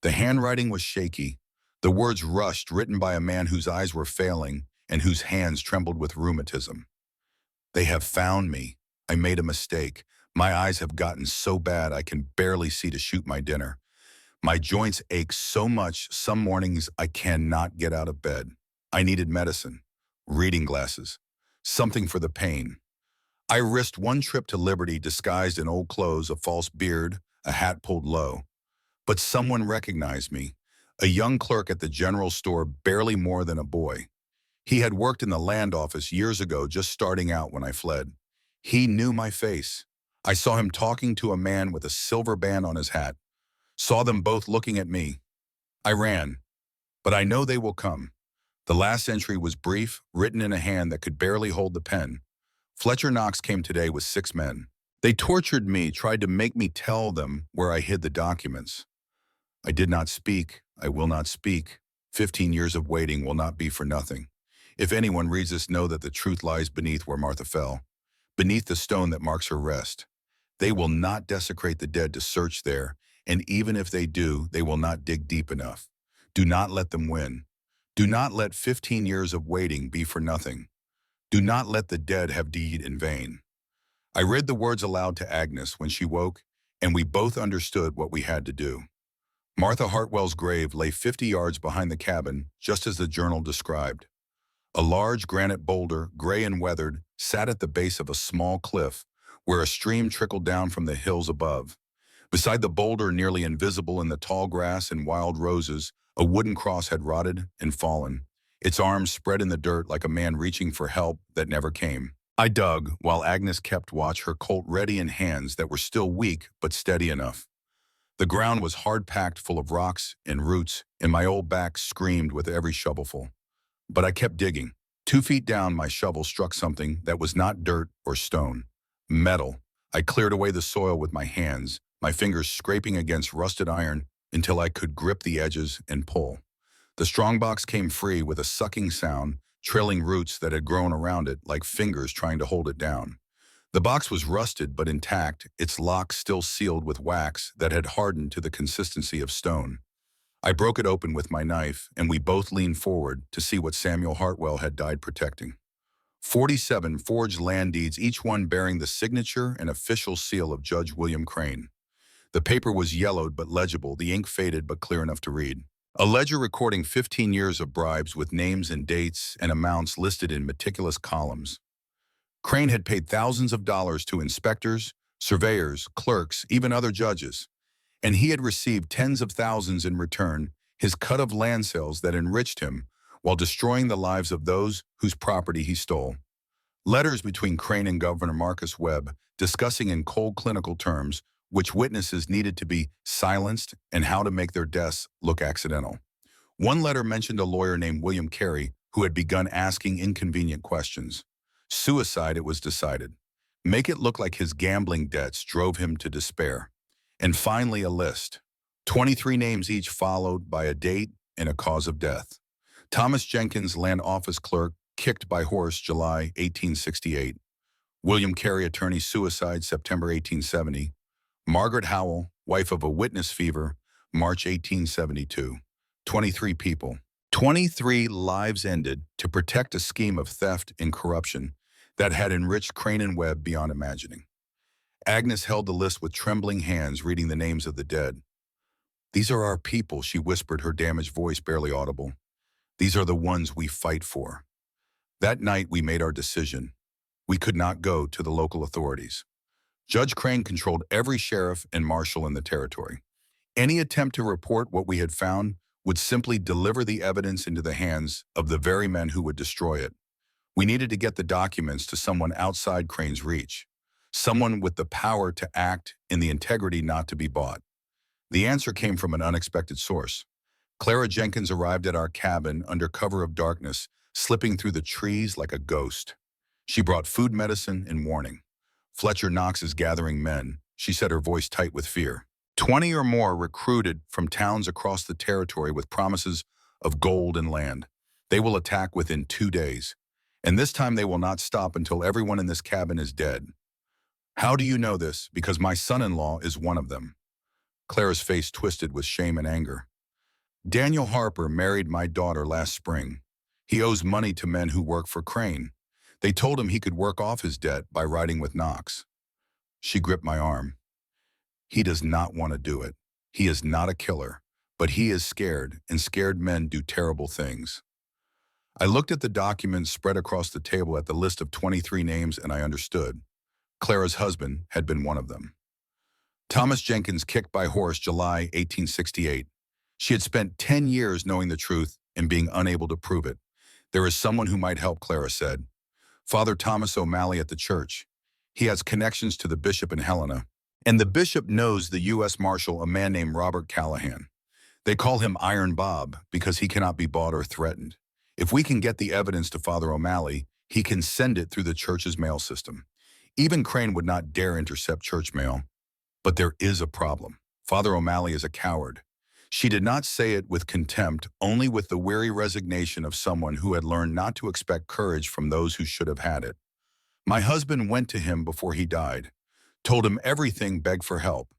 The handwriting was shaky. The words rushed, written by a man whose eyes were failing and whose hands trembled with rheumatism. They have found me. I made a mistake. My eyes have gotten so bad I can barely see to shoot my dinner. My joints ache so much some mornings I cannot get out of bed. I needed medicine, reading glasses, something for the pain. I risked one trip to Liberty disguised in old clothes, a false beard, a hat pulled low. But someone recognized me. A young clerk at the general store, barely more than a boy. He had worked in the land office years ago, just starting out when I fled. He knew my face. I saw him talking to a man with a silver band on his hat. Saw them both looking at me. I ran. But I know they will come. The last entry was brief, written in a hand that could barely hold the pen. Fletcher Knox came today with 6 men. They tortured me, tried to make me tell them where I hid the documents. I did not speak. I will not speak. 15 years of waiting will not be for nothing. If anyone reads this, know that the truth lies beneath where Martha fell, beneath the stone that marks her rest. They will not desecrate the dead to search there, and even if they do, they will not dig deep enough. Do not let them win. Do not let 15 years of waiting be for nothing. Do not let the dead have died in vain. I read the words aloud to Agnes when she woke, and we both understood what we had to do. Martha Hartwell's grave lay 50 yards behind the cabin, just as the journal described. A large granite boulder, gray and weathered, sat at the base of a small cliff, where a stream trickled down from the hills above. Beside the boulder, nearly invisible in the tall grass and wild roses, a wooden cross had rotted and fallen, its arms spread in the dirt like a man reaching for help that never came. I dug, while Agnes kept watch, her Colt ready in hands that were still weak but steady enough. The ground was hard-packed full of rocks and roots, and my old back screamed with every shovelful. But I kept digging. 2 feet down, my shovel struck something that was not dirt or stone. Metal. I cleared away the soil with my hands, my fingers scraping against rusted iron until I could grip the edges and pull. The strongbox came free with a sucking sound, trailing roots that had grown around it like fingers trying to hold it down. The box was rusted but intact, its lock still sealed with wax that had hardened to the consistency of stone. I broke it open with my knife, and we both leaned forward to see what Samuel Hartwell had died protecting. 47 forged land deeds, each one bearing the signature and official seal of Judge William Crane. The paper was yellowed but legible, the ink faded but clear enough to read. A ledger recording 15 years of bribes with names and dates and amounts listed in meticulous columns. Crane had paid thousands of dollars to inspectors, surveyors, clerks, even other judges, and he had received tens of thousands in return, his cut of land sales that enriched him while destroying the lives of those whose property he stole. Letters between Crane and Governor Marcus Webb discussing in cold clinical terms which witnesses needed to be silenced and how to make their deaths look accidental. One letter mentioned a lawyer named William Carey who had begun asking inconvenient questions. Suicide, it was decided. Make it look like his gambling debts drove him to despair. And finally, a list. 23 names each, followed by a date and a cause of death. Thomas Jenkins, land office clerk, kicked by horse, July 1868. William Carey, attorney, suicide, September 1870. Margaret Howell, wife of a witness, fever, March 1872. 23 people. 23 lives ended to protect a scheme of theft and corruption that had enriched Crane and Webb beyond imagining. Agnes held the list with trembling hands, reading the names of the dead. "These are our people," she whispered, her damaged voice barely audible. "These are the ones we fight for." That night, we made our decision. We could not go to the local authorities. Judge Crane controlled every sheriff and marshal in the territory. Any attempt to report what we had found would simply deliver the evidence into the hands of the very men who would destroy it. We needed to get the documents to someone outside Crane's reach, someone with the power to act and the integrity not to be bought. The answer came from an unexpected source. Clara Jenkins arrived at our cabin under cover of darkness, slipping through the trees like a ghost. She brought food, medicine, and warning. "Fletcher Knox is gathering men," she said, her voice tight with fear. 20 or more recruited from towns across the territory with promises of gold and land. They will attack within 2 days. And this time they will not stop until everyone in this cabin is dead. "How do you know this?" "Because my son-in-law is one of them." Clara's face twisted with shame and anger. "Daniel Harper married my daughter last spring. He owes money to men who work for Crane. They told him he could work off his debt by riding with Knox." She gripped my arm. "He does not want to do it. He is not a killer, but he is scared, and scared men do terrible things." I looked at the documents spread across the table at the list of 23 names, and I understood. Clara's husband had been one of them. Thomas Jenkins, kicked by horse, July 1868. She had spent 10 years knowing the truth and being unable to prove it. "There is someone who might help," Clara said. "Father Thomas O'Malley at the church. He has connections to the bishop in Helena, and the bishop knows the U.S. Marshal, a man named Robert Callahan. They call him Iron Bob because he cannot be bought or threatened. If we can get the evidence to Father O'Malley, he can send it through the church's mail system. Even Crane would not dare intercept church mail. But there is a problem. Father O'Malley is a coward. She did not say it with contempt, only with the weary resignation of someone who had learned not to expect courage from those who should have had it. My husband went to him before he died, told him everything, begged for help.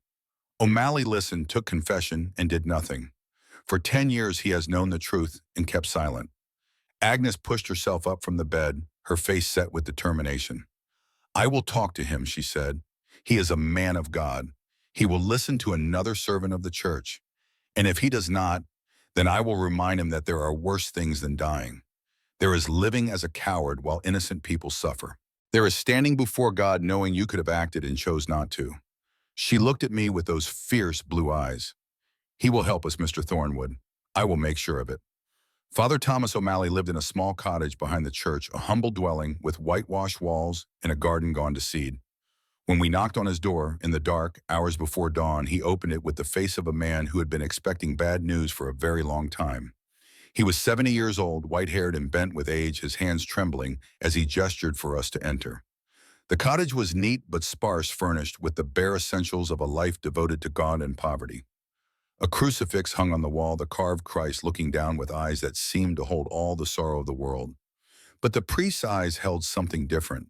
O'Malley listened, took confession, and did nothing. For 10 years he has known the truth and kept silent. Agnes pushed herself up from the bed, her face set with determination. I will talk to him, she said. He is a man of God. He will listen to another servant of the church. And if he does not, then I will remind him that there are worse things than dying. There is living as a coward while innocent people suffer. There is standing before God knowing you could have acted and chose not to. She looked at me with those fierce blue eyes. He will help us, Mr. Thornwood. I will make sure of it. Father Thomas O'Malley lived in a small cottage behind the church, a humble dwelling with whitewashed walls and a garden gone to seed. When we knocked on his door in the dark, hours before dawn, he opened it with the face of a man who had been expecting bad news for a very long time. He was 70 years old, white-haired and bent with age, his hands trembling as he gestured for us to enter. The cottage was neat but sparse, furnished with the bare essentials of a life devoted to God and poverty. A crucifix hung on the wall, the carved Christ looking down with eyes that seemed to hold all the sorrow of the world. But the priest's eyes held something different.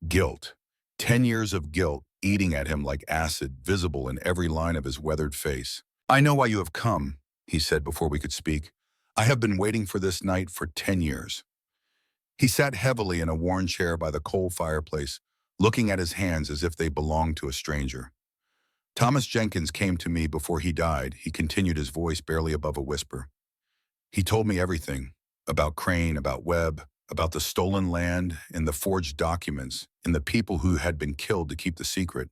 Guilt. 10 years of guilt eating at him like acid, visible in every line of his weathered face. I know why you have come, he said before we could speak. I have been waiting for this night for 10 years. He sat heavily in a worn chair by the coal fireplace, looking at his hands as if they belonged to a stranger. Thomas Jenkins came to me before he died, he continued, his voice barely above a whisper. He told me everything, about Crane, about Webb, about the stolen land and the forged documents and the people who had been killed to keep the secret.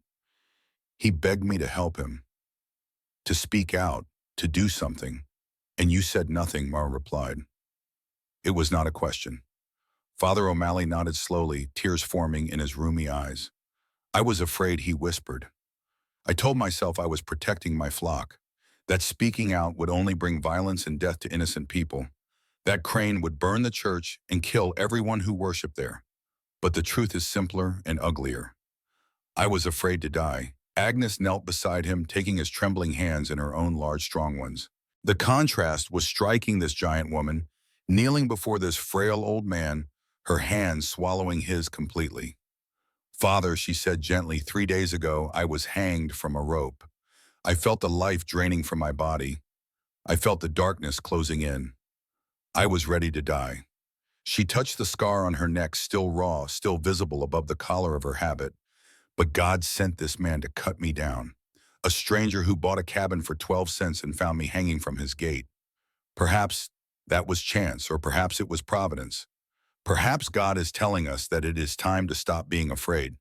He begged me to help him, to speak out, to do something. And you said nothing, Mara replied. It was not a question. Father O'Malley nodded slowly, tears forming in his rheumy eyes. I was afraid, he whispered. I told myself I was protecting my flock, that speaking out would only bring violence and death to innocent people, that Crane would burn the church and kill everyone who worshiped there. But the truth is simpler and uglier. I was afraid to die. Agnes knelt beside him, taking his trembling hands in her own large, strong ones. The contrast was striking. This giant woman, kneeling before this frail old man, her hands swallowing his completely. Father, she said gently, 3 days ago, I was hanged from a rope. I felt the life draining from my body. I felt the darkness closing in. I was ready to die. She touched the scar on her neck, still raw, still visible above the collar of her habit. But God sent this man to cut me down. A stranger who bought a cabin for 12 cents and found me hanging from his gate. Perhaps that was chance, or perhaps it was providence. Perhaps God is telling us that it is time to stop being afraid.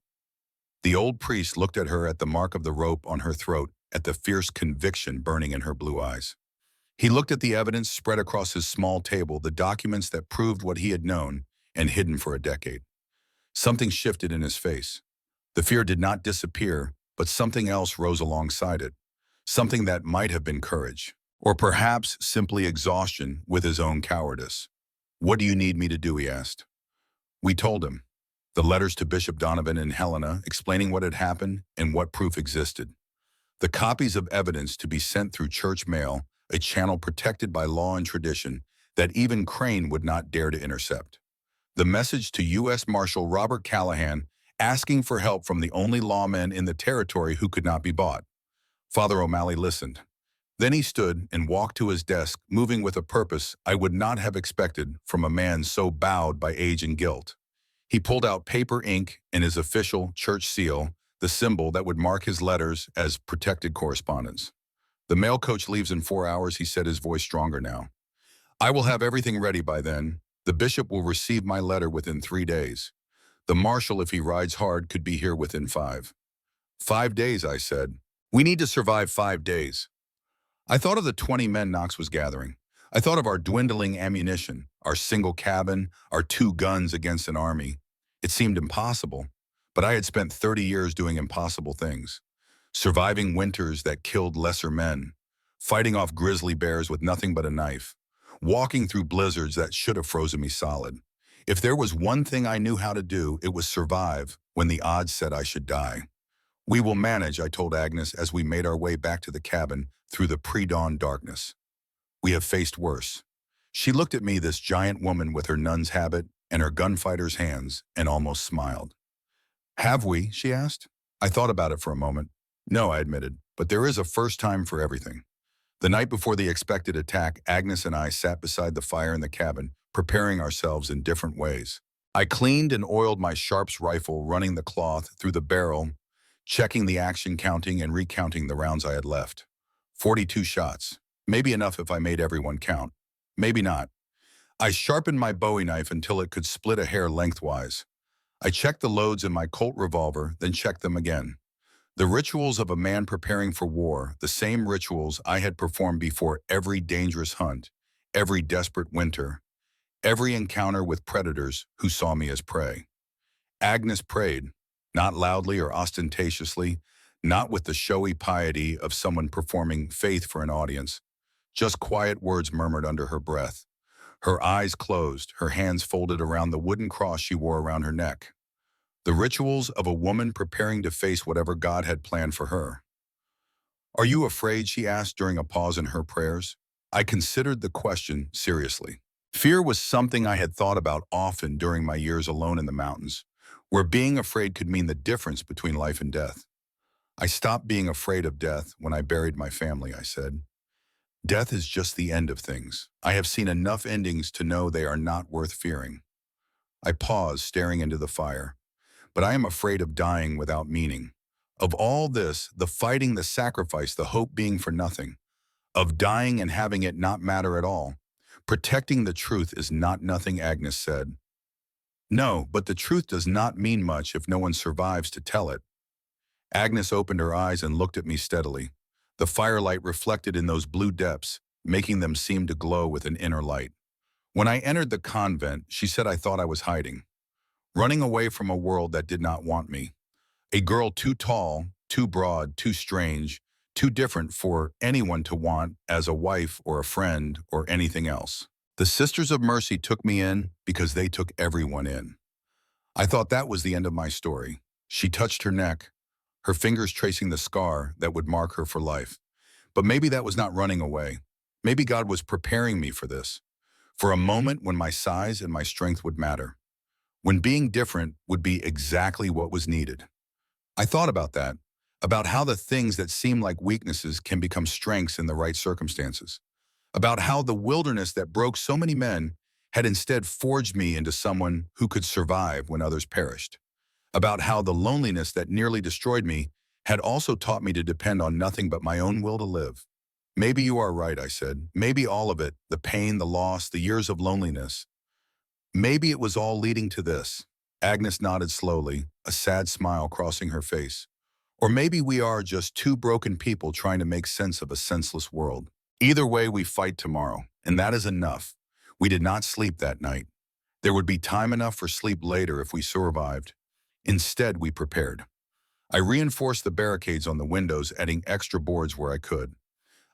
The old priest looked at her, at the mark of the rope on her throat, at the fierce conviction burning in her blue eyes. He looked at the evidence spread across his small table, the documents that proved what he had known and hidden for a decade. Something shifted in his face. The fear did not disappear, but something else rose alongside it. Something that might have been courage, or perhaps simply exhaustion with his own cowardice. What do you need me to do, he asked. We told him. The letters to Bishop Donovan and Helena explaining what had happened and what proof existed. The copies of evidence to be sent through church mail, a channel protected by law and tradition that even Crane would not dare to intercept. The message to U.S. Marshal Robert Callahan asking for help from the only lawman in the territory who could not be bought. Father O'Malley listened. Then he stood and walked to his desk, moving with a purpose I would not have expected from a man so bowed by age and guilt. He pulled out paper, ink, and his official church seal, the symbol that would mark his letters as protected correspondence. The mail coach leaves in 4 hours, he said, his voice stronger now. I will have everything ready by then. The bishop will receive my letter within 3 days. The marshal, if he rides hard, could be here within 5. 5 days, I said. We need to survive 5 days. I thought of the 20 men Knox was gathering. I thought of our dwindling ammunition, our single cabin, our 2 guns against an army. It seemed impossible, But I had spent 30 years doing impossible things, surviving winters that killed lesser men, fighting off grizzly bears with nothing but a knife, walking through blizzards that should have frozen me solid. If there was one thing I knew how to do, it was survive when the odds said I should die. We will manage, I told Agnes as we made our way back to the cabin through the pre-dawn darkness. We have faced worse. She looked at me, this giant woman with her nun's habit and her gunfighter's hands, and almost smiled. Have we? She asked. I thought about it for a moment. No, I admitted, but there is a first time for everything. The night before the expected attack, Agnes and I sat beside the fire in the cabin, preparing ourselves in different ways. I cleaned and oiled my Sharps rifle, running the cloth through the barrel, checking the action, counting and recounting the rounds I had left. 42 shots. Maybe enough if I made everyone count. Maybe not. I sharpened my Bowie knife until it could split a hair lengthwise. I checked the loads in my Colt revolver, then checked them again. The rituals of a man preparing for war, the same rituals I had performed before every dangerous hunt, every desperate winter, every encounter with predators who saw me as prey. Agnes prayed, not loudly or ostentatiously, not with the showy piety of someone performing faith for an audience, just quiet words murmured under her breath. Her eyes closed, her hands folded around the wooden cross she wore around her neck. The rituals of a woman preparing to face whatever God had planned for her. Are you afraid? She asked during a pause in her prayers. I considered the question seriously. Fear was something I had thought about often during my years alone in the mountains, where being afraid could mean the difference between life and death. I stopped being afraid of death when I buried my family, I said. Death is just the end of things. I have seen enough endings to know they are not worth fearing. I paused, staring into the fire. But I am afraid of dying without meaning. Of all this, the fighting, the sacrifice, the hope being for nothing. Of dying and having it not matter at all. Protecting the truth is not nothing, Agnes said. No, but the truth does not mean much if no one survives to tell it. Agnes opened her eyes and looked at me steadily. The firelight reflected in those blue depths, making them seem to glow with an inner light. When I entered the convent, she said I thought I was hiding. Running away from a world that did not want me. A girl too tall, too broad, too strange, too different for anyone to want as a wife or a friend or anything else. The Sisters of Mercy took me in because they took everyone in. I thought that was the end of my story. She touched her neck, her fingers tracing the scar that would mark her for life. But maybe that was not running away. Maybe God was preparing me for this, for a moment when my size and my strength would matter, when being different would be exactly what was needed. I thought about that, about how the things that seem like weaknesses can become strengths in the right circumstances, about how the wilderness that broke so many men had instead forged me into someone who could survive when others perished, about how the loneliness that nearly destroyed me had also taught me to depend on nothing but my own will to live. Maybe you are right, I said. Maybe all of it, the pain, the loss, the years of loneliness. Maybe it was all leading to this. Agnes nodded slowly, a sad smile crossing her face. Or maybe we are just two broken people trying to make sense of a senseless world. Either way, we fight tomorrow, and that is enough. We did not sleep that night. There would be time enough for sleep later if we survived. Instead, we prepared. I reinforced the barricades on the windows, adding extra boards where I could.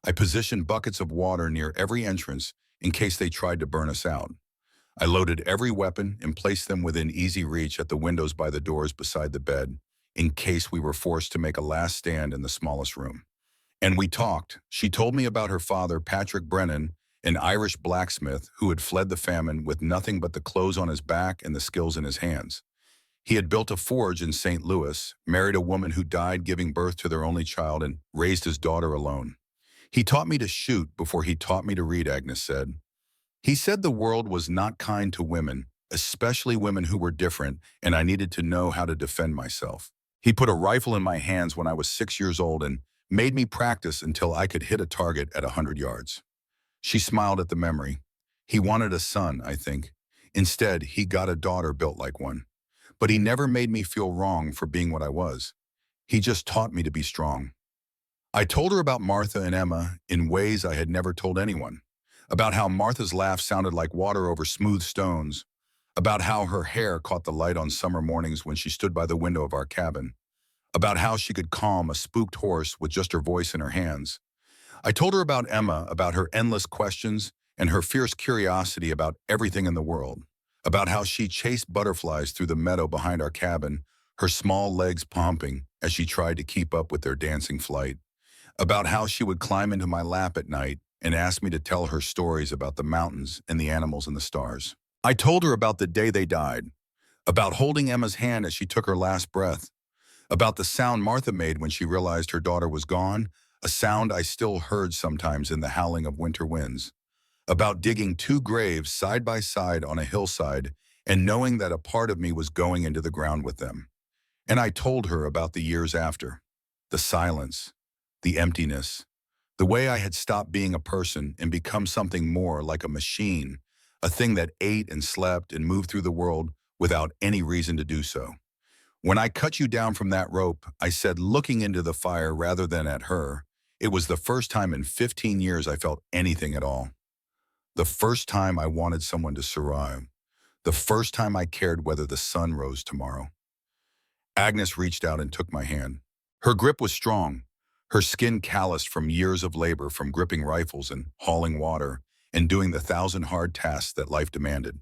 I positioned buckets of water near every entrance in case they tried to burn us out. I loaded every weapon and placed them within easy reach at the windows by the doors beside the bed, in case we were forced to make a last stand in the smallest room. And we talked. She told me about her father, Patrick Brennan, an Irish blacksmith who had fled the famine with nothing but the clothes on his back and the skills in his hands. He had built a forge in St. Louis, married a woman who died giving birth to their only child, and raised his daughter alone. He taught me to shoot before he taught me to read, Agnes said. He said the world was not kind to women, especially women who were different, and I needed to know how to defend myself. He put a rifle in my hands when I was 6 years old and made me practice until I could hit a target at 100 yards. She smiled at the memory. He wanted a son, I think. Instead, he got a daughter built like one. But he never made me feel wrong for being what I was. He just taught me to be strong. I told her about Martha and Emma in ways I had never told anyone. About how Martha's laugh sounded like water over smooth stones. about how her hair caught the light on summer mornings when she stood by the window of our cabin, about how she could calm a spooked horse with just her voice in her hands. I told her about Emma, about her endless questions and her fierce curiosity about everything in the world, about how she chased butterflies through the meadow behind our cabin, her small legs pumping as she tried to keep up with their dancing flight, about how she would climb into my lap at night and ask me to tell her stories about the mountains and the animals and the stars. I told her about the day they died, about holding Emma's hand as she took her last breath, about the sound Martha made when she realized her daughter was gone, a sound I still heard sometimes in the howling of winter winds, about digging two graves side by side on a hillside and knowing that a part of me was going into the ground with them. And I told her about the years after, the silence, the emptiness, the way I had stopped being a person and become something more like a machine, a thing that ate and slept and moved through the world without any reason to do so. When I cut you down from that rope, I said, looking into the fire rather than at her, it was the first time in 15 years I felt anything at all. The first time I wanted someone to survive. The first time I cared whether the sun rose tomorrow. Agnes reached out and took my hand. Her grip was strong, her skin calloused from years of labor from gripping rifles and hauling water and doing the 1,000 hard tasks that life demanded.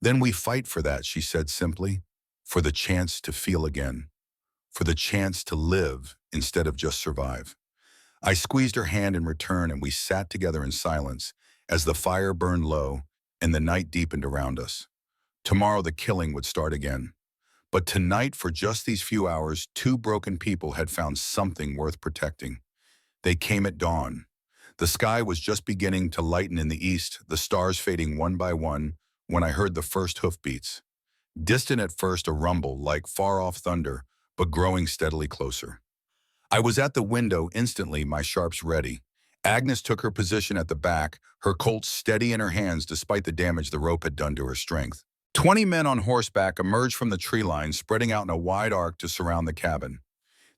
Then we fight for that, she said simply, for the chance to feel again, for the chance to live instead of just survive. I squeezed her hand in return and we sat together in silence as the fire burned low and the night deepened around us. Tomorrow the killing would start again. But tonight, for just these few hours, two broken people had found something worth protecting. They came at dawn. The sky was just beginning to lighten in the east, the stars fading one by one, when I heard the first hoofbeats. Distant at first, a rumble like far-off thunder, but growing steadily closer. I was at the window instantly, my sharps ready. Agnes took her position at the back, her Colt steady in her hands despite the damage the rope had done to her strength. 20 men on horseback emerged from the tree line, spreading out in a wide arc to surround the cabin.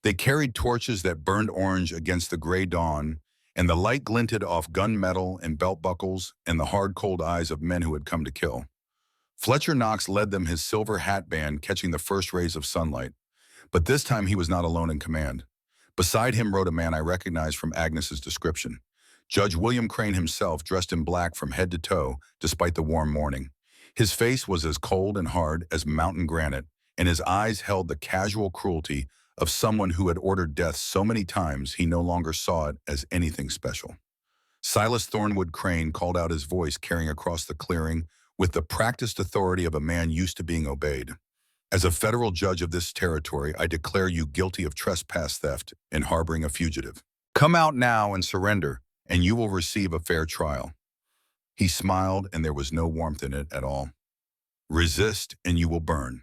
They carried torches that burned orange against the gray dawn, and the light glinted off gunmetal and belt buckles and the hard, cold eyes of men who had come to kill. Fletcher Knox led them, his silver hat band catching the first rays of sunlight. But this time he was not alone in command. Beside him rode a man I recognized from Agnes's description. Judge William Crane himself, dressed in black from head to toe, despite the warm morning. His face was as cold and hard as mountain granite, and his eyes held the casual cruelty of someone who had ordered death so many times he no longer saw it as anything special. Silas Thornwood Crane called out, his voice carrying across the clearing with the practiced authority of a man used to being obeyed. As a federal judge of this territory, I declare you guilty of trespass, theft, and harboring a fugitive. Come out now and surrender, and you will receive a fair trial. He smiled, and there was no warmth in it at all. Resist, and you will burn.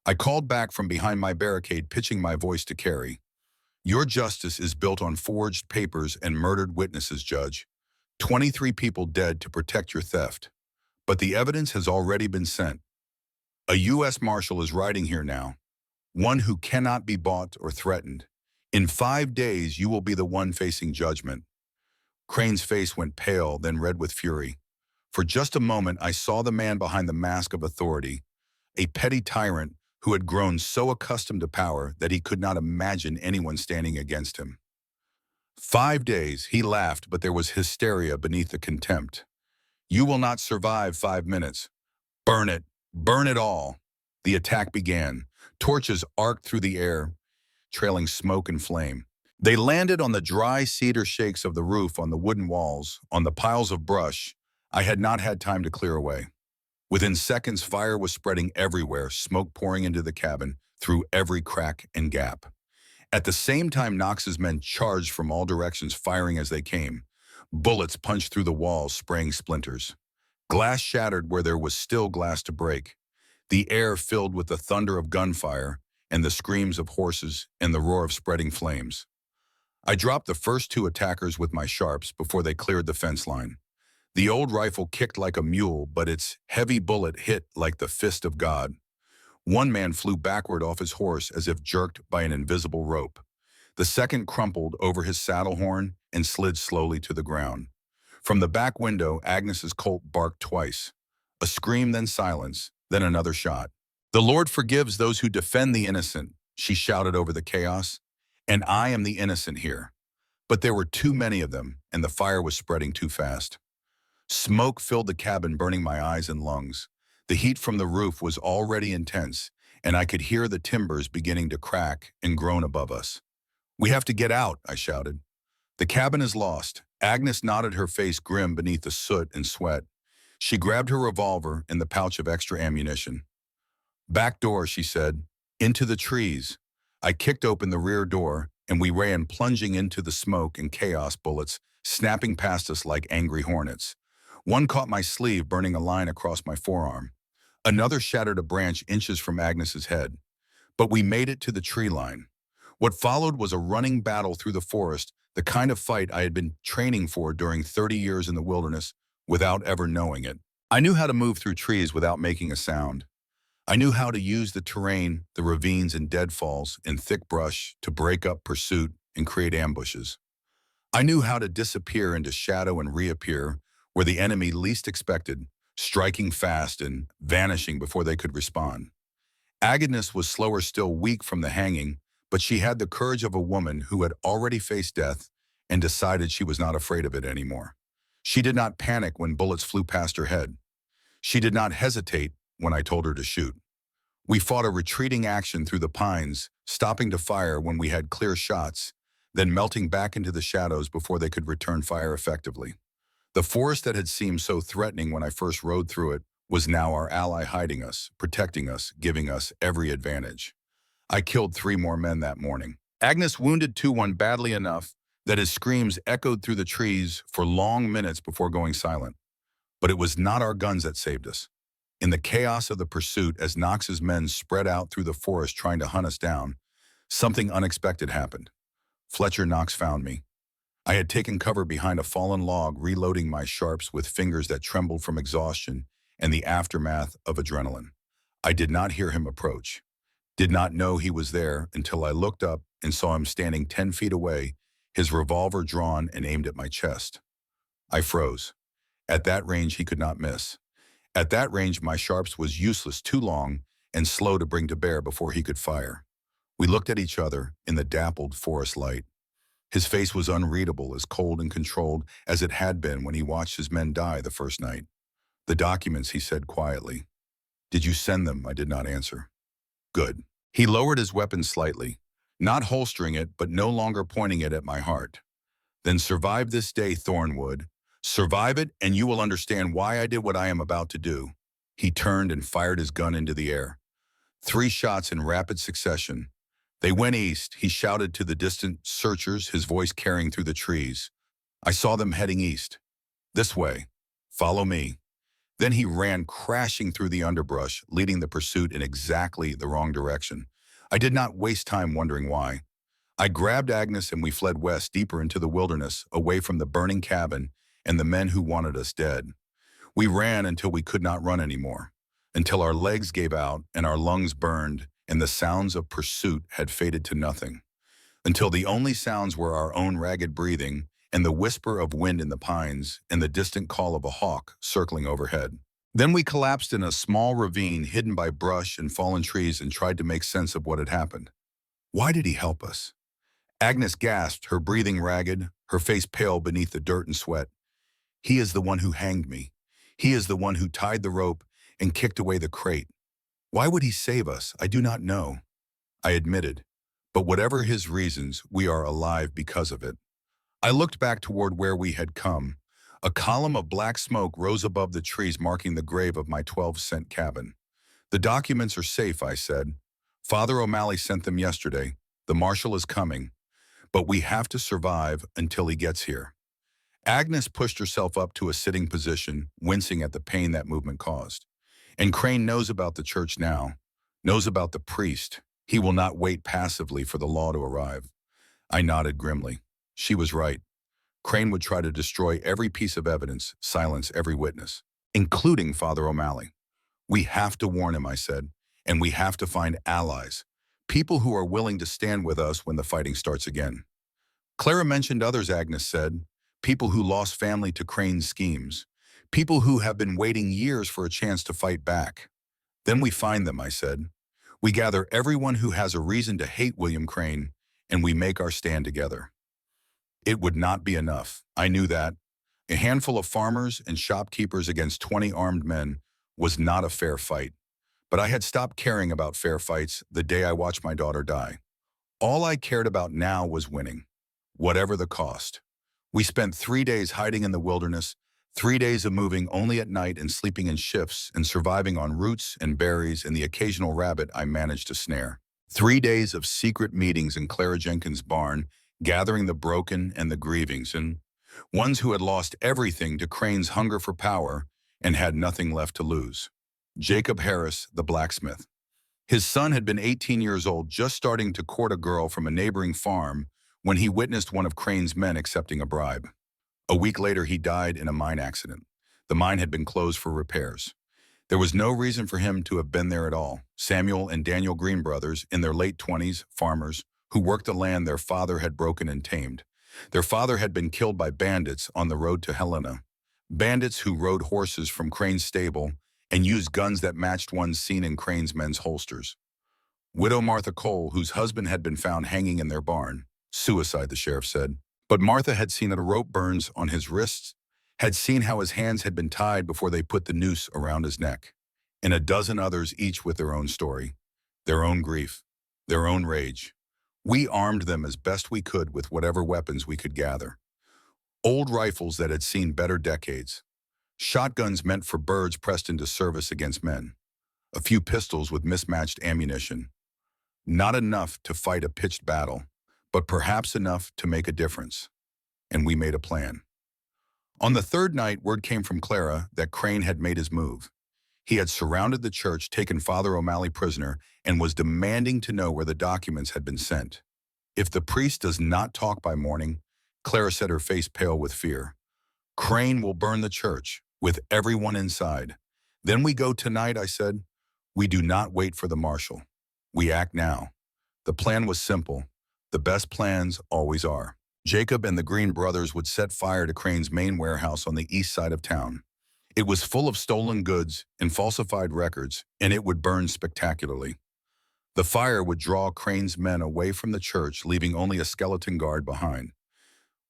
I called back from behind my barricade, pitching my voice to Carrie. Your justice is built on forged papers and murdered witnesses, Judge. 23 people dead to protect your theft. But the evidence has already been sent. A U.S. Marshal is riding here now, one who cannot be bought or threatened. In 5 days, you will be the one facing judgment. Crane's face went pale, then red with fury. For just a moment, I saw the man behind the mask of authority, a petty tyrant who had grown so accustomed to power that he could not imagine anyone standing against him. 5 days, he laughed, but there was hysteria beneath the contempt. You will not survive 5 minutes. Burn it. Burn it all. The attack began. Torches arced through the air, trailing smoke and flame. They landed on the dry cedar shakes of the roof, on the wooden walls, on the piles of brush I had not had time to clear away. Within seconds, fire was spreading everywhere, smoke pouring into the cabin through every crack and gap. At the same time, Knox's men charged from all directions, firing as they came. Bullets punched through the walls, spraying splinters. Glass shattered where there was still glass to break. The air filled with the thunder of gunfire and the screams of horses and the roar of spreading flames. I dropped the first 2 attackers with my sharps before they cleared the fence line. The old rifle kicked like a mule, but its heavy bullet hit like the fist of God. One man flew backward off his horse as if jerked by an invisible rope. The second crumpled over his saddle horn and slid slowly to the ground. From the back window, Agnes's Colt barked twice. A scream, then silence, Then another shot. "The Lord forgives those who defend the innocent," she shouted over the chaos. "And I am the innocent here." But there were too many of them, and the fire was spreading too fast. Smoke filled the cabin, burning my eyes and lungs. The heat from the roof was already intense, and I could hear the timbers beginning to crack and groan above us. "We have to get out," I shouted. "The cabin is lost." Agnes nodded, her face grim beneath the soot and sweat. She grabbed her revolver and the pouch of extra ammunition. "Back door," she said. "Into the trees." I kicked open the rear door, and we ran plunging into the smoke and chaos, bullets snapping past us like angry hornets. One caught my sleeve, burning a line across my forearm. Another shattered a branch inches from Agnes's head. But we made it to the tree line. What followed was a running battle through the forest, the kind of fight I had been training for during 30 years in the wilderness without ever knowing it. I knew how to move through trees without making a sound. I knew how to use the terrain, the ravines and deadfalls and thick brush to break up pursuit and create ambushes. I knew how to disappear into shadow and reappear where the enemy least expected, striking fast and vanishing before they could respond. Agnes was slower still, weak from the hanging, but she had the courage of a woman who had already faced death and decided she was not afraid of it anymore. She did not panic when bullets flew past her head. She did not hesitate when I told her to shoot. We fought a retreating action through the pines, stopping to fire when we had clear shots, then melting back into the shadows before they could return fire effectively. The forest that had seemed so threatening when I first rode through it was now our ally, hiding us, protecting us, giving us every advantage. I killed 3 more men that morning. Agnes wounded 2, one badly enough that his screams echoed through the trees for long minutes before going silent. But it was not our guns that saved us. In the chaos of the pursuit, as Knox's men spread out through the forest trying to hunt us down, something unexpected happened. Fletcher Knox found me. I had taken cover behind a fallen log, reloading my sharps with fingers that trembled from exhaustion and the aftermath of adrenaline. I did not hear him approach, did not know he was there until I looked up and saw him standing 10 feet away, his revolver drawn and aimed at my chest. I froze. At that range, he could not miss. At that range, my sharps was useless, too long and slow to bring to bear before he could fire. We looked at each other in the dappled forest light. His face was unreadable, as cold and controlled as it had been when he watched his men die the first night. "The documents," he said quietly. "Did you send them?" I did not answer. "Good." He lowered his weapon slightly, not holstering it, but no longer pointing it at my heart. "Then survive this day, Thornwood. Survive it, and you will understand why I did what I am about to do." He turned and fired his gun into the air. 3 shots in rapid succession. They went east, he shouted to the distant searchers, his voice carrying through the trees. I saw them heading east. "This way. Follow me." Then he ran crashing through the underbrush, leading the pursuit in exactly the wrong direction. I did not waste time wondering why. I grabbed Agnes and we fled west, deeper into the wilderness, away from the burning cabin and the men who wanted us dead. We ran until we could not run anymore, until our legs gave out and our lungs burned and the sounds of pursuit had faded to nothing, until the only sounds were our own ragged breathing and the whisper of wind in the pines and the distant call of a hawk circling overhead. Then we collapsed in a small ravine hidden by brush and fallen trees and tried to make sense of what had happened. Why did he help us? Agnes gasped, her breathing ragged, her face pale beneath the dirt and sweat. "He is the one who hanged me. He is the one who tied the rope and kicked away the crate. Why would he save us? I do not know." I admitted. "But whatever his reasons, we are alive because of it." I looked back toward where we had come. A column of black smoke rose above the trees, marking the grave of my 12-cent cabin. "The documents are safe," I said. "Father O'Malley sent them yesterday. The marshal is coming. But we have to survive until he gets here." Agnes pushed herself up to a sitting position, wincing at the pain that movement caused. "And Crane knows about the church now, knows about the priest. He will not wait passively for the law to arrive." I nodded grimly. She was right. Crane would try to destroy every piece of evidence, silence every witness, including Father O'Malley. "We have to warn him," I said, "and we have to find allies, people who are willing to stand with us when the fighting starts again." Clara mentioned others, Agnes said. "People who lost family to Crane's schemes. People who have been waiting years for a chance to fight back." Then we find them, I said. We gather everyone who has a reason to hate William Crane, and we make our stand together. It would not be enough. I knew that. A handful of farmers and shopkeepers against 20 armed men was not a fair fight. But I had stopped caring about fair fights the day I watched my daughter die. All I cared about now was winning, whatever the cost. We spent 3 days hiding in the wilderness, 3 days of moving only at night and sleeping in shifts and surviving on roots and berries and the occasional rabbit I managed to snare. 3 days of secret meetings in Clara Jenkins' barn, gathering the broken and the grievings, and ones who had lost everything to Crane's hunger for power and had nothing left to lose. Jacob Harris, the blacksmith. His son had been 18 years old, just starting to court a girl from a neighboring farm when he witnessed one of Crane's men accepting a bribe. A week later, he died in a mine accident. The mine had been closed for repairs. There was no reason for him to have been there at all. Samuel and Daniel Green brothers, in their late 20s, farmers, who worked the land their father had broken and tamed. Their father had been killed by bandits on the road to Helena. Bandits who rode horses from Crane's stable and used guns that matched ones seen in Crane's men's holsters. Widow Martha Cole, whose husband had been found hanging in their barn. Suicide, the sheriff said. But Martha had seen the rope burns on his wrists, had seen how his hands had been tied before they put the noose around his neck, and a dozen others, each with their own story, their own grief, their own rage. We armed them as best we could with whatever weapons we could gather. Old rifles that had seen better decades, shotguns meant for birds pressed into service against men, a few pistols with mismatched ammunition. Not enough to fight a pitched battle, but perhaps enough to make a difference. And we made a plan. On the third night, word came from Clara that Crane had made his move. He had surrounded the church, taken Father O'Malley prisoner, and was demanding to know where the documents had been sent. If the priest does not talk by morning, Clara said, her face pale with fear, Crane will burn the church, with everyone inside. Then we go tonight, I said. We do not wait for the marshal. We act now. The plan was simple. The best plans always are. Jacob and the Green brothers would set fire to Crane's main warehouse on the east side of town. It was full of stolen goods and falsified records, and it would burn spectacularly. The fire would draw Crane's men away from the church, leaving only a skeleton guard behind.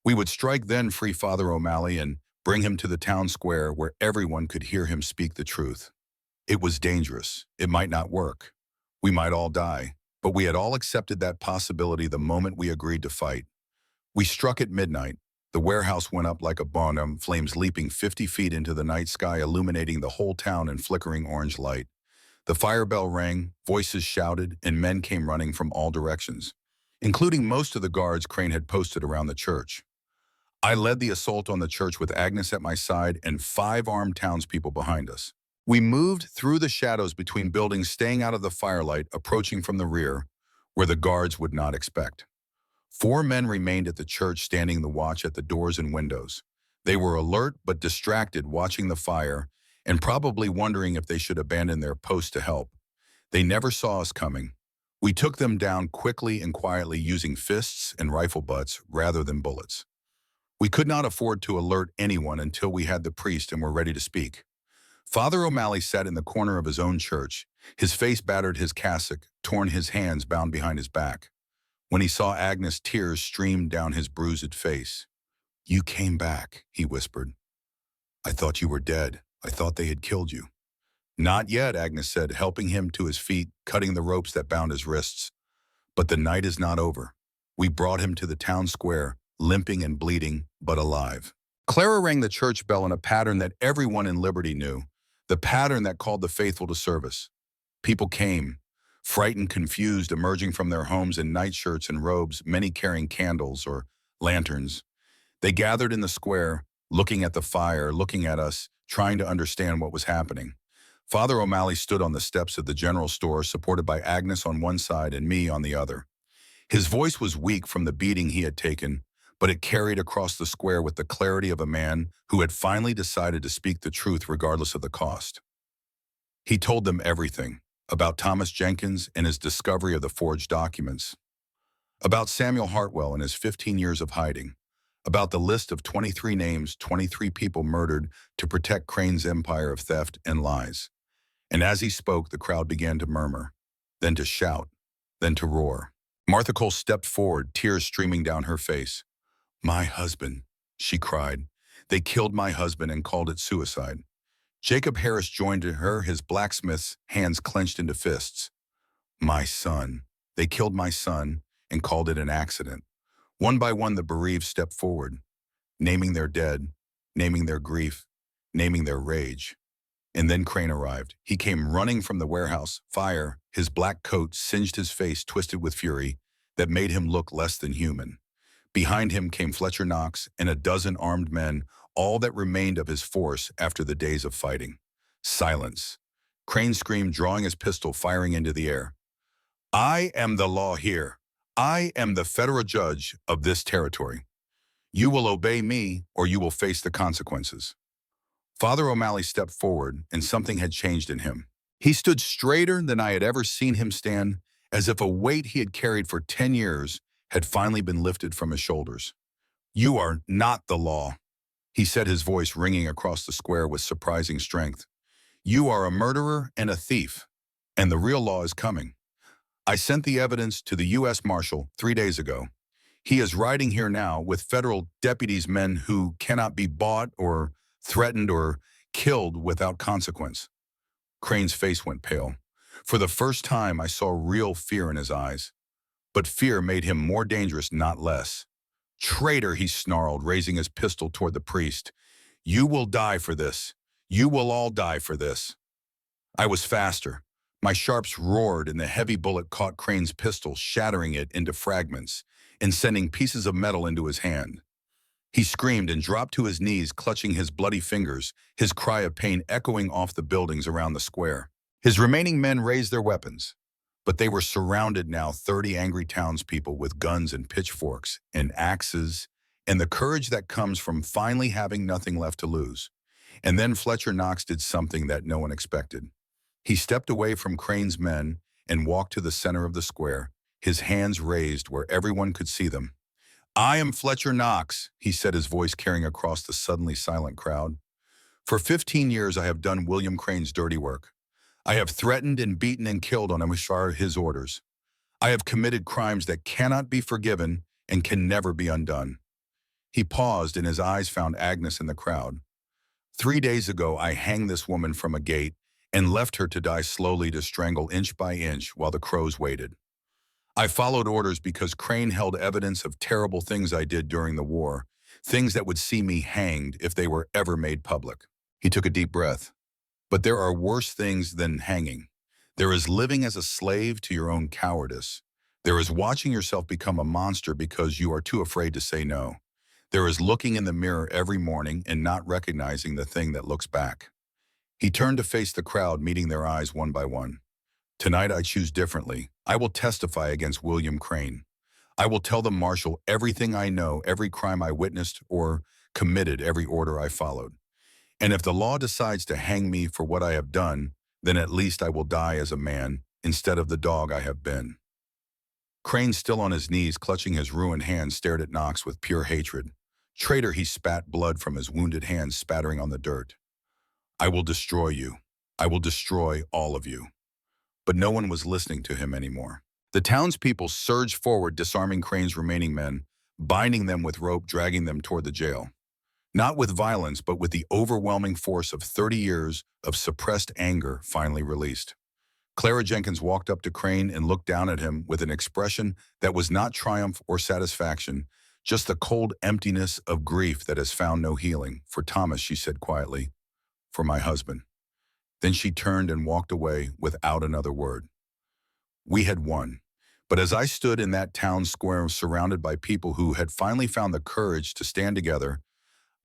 We would strike, then free Father O'Malley and bring him to the town square where everyone could hear him speak the truth. It was dangerous. It might not work. We might all die, but we had all accepted that possibility the moment we agreed to fight. We struck at midnight. The warehouse went up like a bomb, flames leaping 50 feet into the night sky, illuminating the whole town in flickering orange light. The fire bell rang, voices shouted, and men came running from all directions, including most of the guards Crane had posted around the church. I led the assault on the church with Agnes at my side and 5 armed townspeople behind us. We moved through the shadows between buildings, staying out of the firelight, approaching from the rear, where the guards would not expect. 4 men remained at the church, standing the watch at the doors and windows. They were alert but distracted, watching the fire and probably wondering if they should abandon their post to help. They never saw us coming. We took them down quickly and quietly, using fists and rifle butts rather than bullets. We could not afford to alert anyone until we had the priest and were ready to speak. Father O'Malley sat in the corner of his own church, his face battered, his cassock torn, his hands bound behind his back. When he saw Agnes, tears streamed down his bruised face. "You came back," he whispered. "I thought you were dead. I thought they had killed you." "Not yet," Agnes said, helping him to his feet, cutting the ropes that bound his wrists. "But the night is not over." We brought him to the town square, limping and bleeding, but alive. Clara rang the church bell in a pattern that everyone in Liberty knew, the pattern that called the faithful to service. People came, frightened, confused, emerging from their homes in nightshirts and robes, many carrying candles or lanterns. They gathered in the square, looking at the fire, looking at us, trying to understand what was happening. Father O'Malley stood on the steps of the general store, supported by Agnes on one side and me on the other. His voice was weak from the beating he had taken, but it carried across the square with the clarity of a man who had finally decided to speak the truth regardless of the cost. He told them everything, about Thomas Jenkins and his discovery of the forged documents, about Samuel Hartwell and his 15 years of hiding, about the list of 23 names, 23 people murdered to protect Crane's empire of theft and lies, And as he spoke, the crowd began to murmur, then to shout, then to roar. Martha Cole stepped forward, tears streaming down her face. "My husband," she cried. "They killed my husband and called it suicide." Jacob Harris joined her, his blacksmith's hands clenched into fists. "My son. They killed my son and called it an accident." One by one, the bereaved stepped forward, naming their dead, naming their grief, naming their rage. And then Crane arrived. He came running from the warehouse, fire, his black coat singed his face twisted with fury that made him look less than human. Behind him came Fletcher Knox and a dozen armed men, all that remained of his force after the days of fighting. Silence. Crane screamed, drawing his pistol, firing into the air. "I am the law here. I am the federal judge of this territory. You will obey me or you will face the consequences." Father O'Malley stepped forward, and something had changed in him. He stood straighter than I had ever seen him stand, as if a weight he had carried for 10 years had finally been lifted from his shoulders. "You are not the law," he said, his voice ringing across the square with surprising strength. "You are a murderer and a thief, and the real law is coming. I sent the evidence to the U.S. Marshal 3 days ago. He is riding here now with federal deputies, men who cannot be bought or threatened or killed without consequence." Crane's face went pale. For the first time, I saw real fear in his eyes. But fear made him more dangerous, not less. "Traitor," he snarled, raising his pistol toward the priest. "You will die for this. You will all die for this." I was faster. My sharps roared, and the heavy bullet caught Crane's pistol, shattering it into fragments and sending pieces of metal into his hand. He screamed and dropped to his knees, clutching his bloody fingers, his cry of pain echoing off the buildings around the square. His remaining men raised their weapons, but they were surrounded now, 30 angry townspeople with guns and pitchforks and axes, and the courage that comes from finally having nothing left to lose. And then Fletcher Knox did something that no one expected. He stepped away from Crane's men and walked to the center of the square, his hands raised where everyone could see them. "I am Fletcher Knox," he said, his voice carrying across the suddenly silent crowd. "For 15 years I have done William Crane's dirty work. I have threatened and beaten and killed on his orders. I have committed crimes that cannot be forgiven and can never be undone." He paused, and his eyes found Agnes in the crowd. "3 days ago I hanged this woman from a gate and left her to die slowly, to strangle inch by inch while the crows waited. I followed orders because Crane held evidence of terrible things I did during the war, things that would see me hanged if they were ever made public." He took a deep breath. "But there are worse things than hanging. There is living as a slave to your own cowardice. There is watching yourself become a monster because you are too afraid to say no. There is looking in the mirror every morning and not recognizing the thing that looks back." He turned to face the crowd, meeting their eyes one by one. "Tonight I choose differently. I will testify against William Crane. I will tell the marshal everything I know, every crime I witnessed or committed, every order I followed. And if the law decides to hang me for what I have done, then at least I will die as a man instead of the dog I have been." Crane, still on his knees, clutching his ruined hand, stared at Knox with pure hatred. "Traitor," he spat, blood from his wounded hands spattering on the dirt. "I will destroy you. I will destroy all of you." But no one was listening to him anymore. The townspeople surged forward, disarming Crane's remaining men, binding them with rope, dragging them toward the jail. Not with violence, but with the overwhelming force of 30 years of suppressed anger finally released. Clara Jenkins walked up to Crane and looked down at him with an expression that was not triumph or satisfaction, just the cold emptiness of grief that has found no healing. "For Thomas," she said quietly. "For my husband." Then she turned and walked away without another word. We had won. But as I stood in that town square surrounded by people who had finally found the courage to stand together,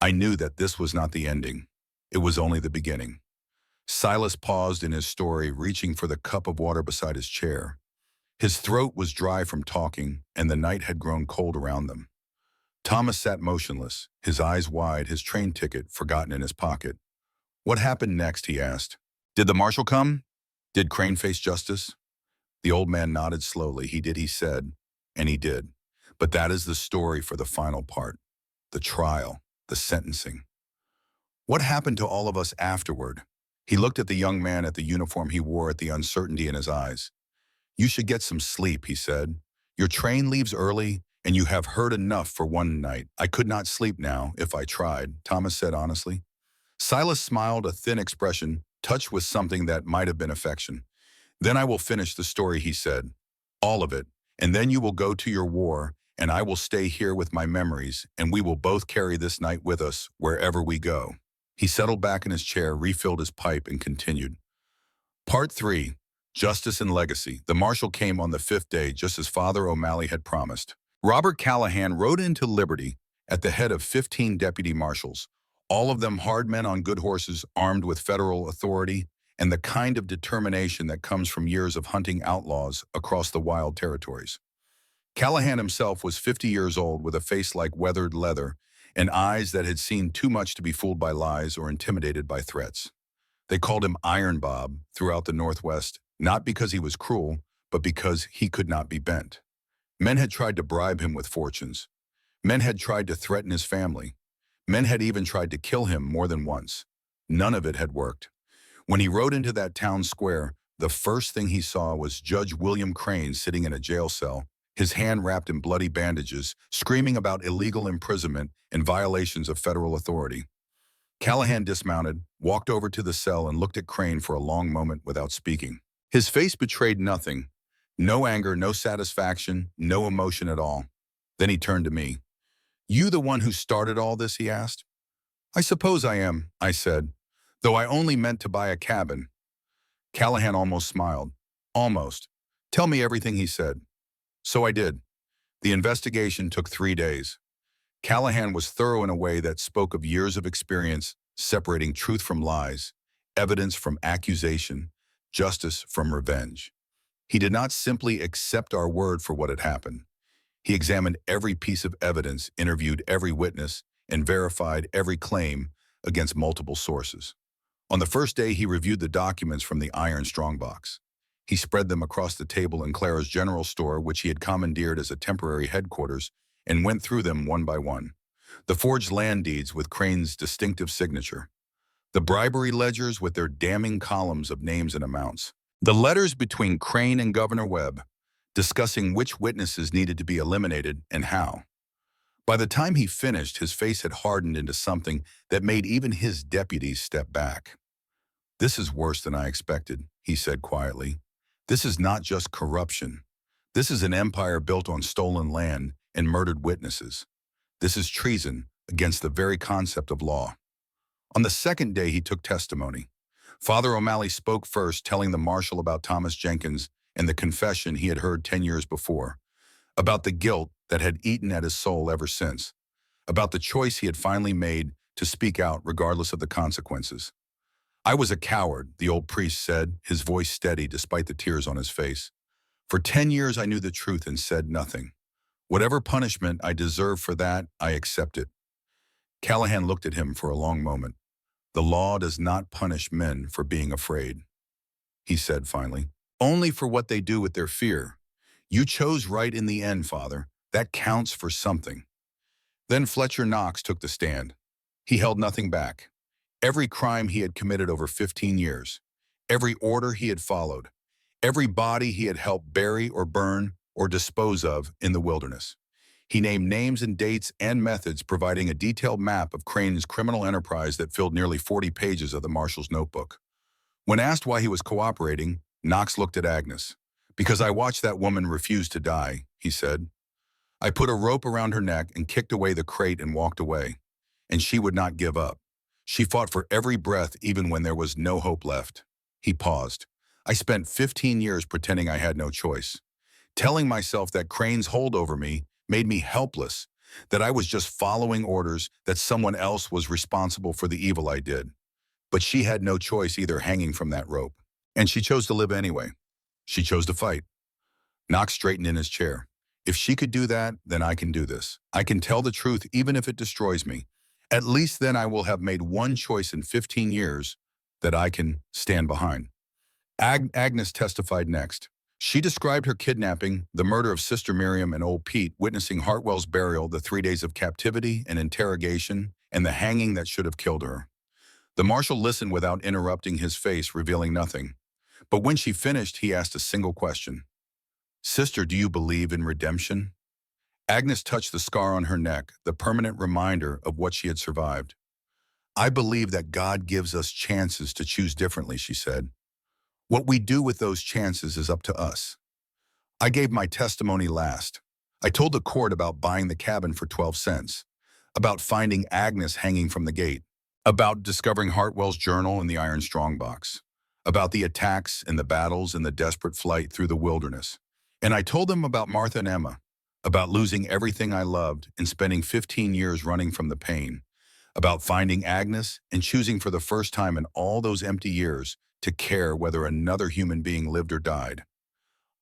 I knew that this was not the ending. It was only the beginning. Silas paused in his story, reaching for the cup of water beside his chair. His throat was dry from talking, and the night had grown cold around them. Thomas sat motionless, his eyes wide, his train ticket forgotten in his pocket. "What happened next?" he asked. "Did the marshal come? Did Crane face justice?" The old man nodded slowly. "He did," he said, and he did. But that is the story for the final part. The trial, the sentencing. What happened to all of us afterward? He looked at the young man at the uniform he wore, at the uncertainty in his eyes. "You should get some sleep," he said. "Your train leaves early, and you have heard enough for one night." "I could not sleep now if I tried," Thomas said honestly. Silas smiled, a thin expression, touched with something that might have been affection. "Then I will finish the story," he said. "All of it. And then you will go to your war, and I will stay here with my memories, and we will both carry this night with us wherever we go." He settled back in his chair, refilled his pipe, and continued. Part 3. Justice and Legacy. The marshal came on the 5th day, just as Father O'Malley had promised. Robert Callahan rode into Liberty at the head of 15 deputy marshals, all of them hard men on good horses, armed with federal authority and the kind of determination that comes from years of hunting outlaws across the wild territories. Callahan himself was 50 years old, with a face like weathered leather and eyes that had seen too much to be fooled by lies or intimidated by threats. They called him Iron Bob throughout the Northwest, not because he was cruel, but because he could not be bent. Men had tried to bribe him with fortunes. Men had tried to threaten his family. Men had even tried to kill him more than once. None of it had worked. When he rode into that town square, the first thing he saw was Judge William Crane sitting in a jail cell, his hand wrapped in bloody bandages, screaming about illegal imprisonment and violations of federal authority. Callahan dismounted, walked over to the cell, and looked at Crane for a long moment without speaking. His face betrayed nothing. No anger, no satisfaction, no emotion at all. Then he turned to me. "You the one who started all this?" he asked. "I suppose I am," I said, "though I only meant to buy a cabin." Callahan almost smiled. "Almost. Tell me everything," he said. So I did. The investigation took 3 days. Callahan was thorough in a way that spoke of years of experience, separating truth from lies, evidence from accusation, justice from revenge. He did not simply accept our word for what had happened. He examined every piece of evidence, interviewed every witness, and verified every claim against multiple sources. On the first day, he reviewed the documents from the iron strongbox. He spread them across the table in Clara's general store, which he had commandeered as a temporary headquarters, and went through them one by one. The forged land deeds with Crane's distinctive signature. The bribery ledgers with their damning columns of names and amounts. The letters between Crane and Governor Webb, discussing which witnesses needed to be eliminated and how. By the time he finished, his face had hardened into something that made even his deputies step back. "This is worse than I expected," he said quietly. "This is not just corruption. This is an empire built on stolen land and murdered witnesses. This is treason against the very concept of law." On the second day, he took testimony. Father O'Malley spoke first, telling the marshal about Thomas Jenkins and the confession he had heard 10 years before, about the guilt that had eaten at his soul ever since, about the choice he had finally made to speak out regardless of the consequences. "I was a coward," the old priest said, his voice steady despite the tears on his face. "For 10 years I knew the truth and said nothing. Whatever punishment I deserve for that, I accept it." Callahan looked at him for a long moment. "The law does not punish men for being afraid," he said finally. "Only for what they do with their fear. You chose right in the end, Father. That counts for something." Then Fletcher Knox took the stand. He held nothing back. Every crime he had committed over 15 years, every order he had followed, every body he had helped bury or burn or dispose of in the wilderness. He named names and dates and methods, providing a detailed map of Crane's criminal enterprise that filled nearly 40 pages of the marshal's notebook. When asked why he was cooperating, Knox looked at Agnes. "Because I watched that woman refuse to die," he said. "I put a rope around her neck and kicked away the crate and walked away. And she would not give up. She fought for every breath even when there was no hope left." He paused. "I spent 15 years pretending I had no choice, telling myself that Crane's hold over me made me helpless, that I was just following orders, that someone else was responsible for the evil I did. But she had no choice either, hanging from that rope. And she chose to live anyway. She chose to fight." Knox straightened in his chair. "If she could do that, then I can do this. I can tell the truth even if it destroys me. At least then I will have made one choice in 15 years that I can stand behind." Agnes testified next. She described her kidnapping, the murder of Sister Miriam and old Pete, witnessing Hartwell's burial, the 3 days of captivity and interrogation, and the hanging that should have killed her. The marshal listened without interrupting, his face revealing nothing. But when she finished, he asked a single question. Sister, do you believe in redemption? Agnes touched the scar on her neck, the permanent reminder of what she had survived. I believe that God gives us chances to choose differently, she said. What we do with those chances is up to us. I gave my testimony last. I told the court about buying the cabin for 12 cents, about finding Agnes hanging from the gate, about discovering Hartwell's journal in the iron strongbox, about the attacks and the battles and the desperate flight through the wilderness. And I told them about Martha and Emma, about losing everything I loved and spending 15 years running from the pain, about finding Agnes and choosing for the first time in all those empty years to care whether another human being lived or died.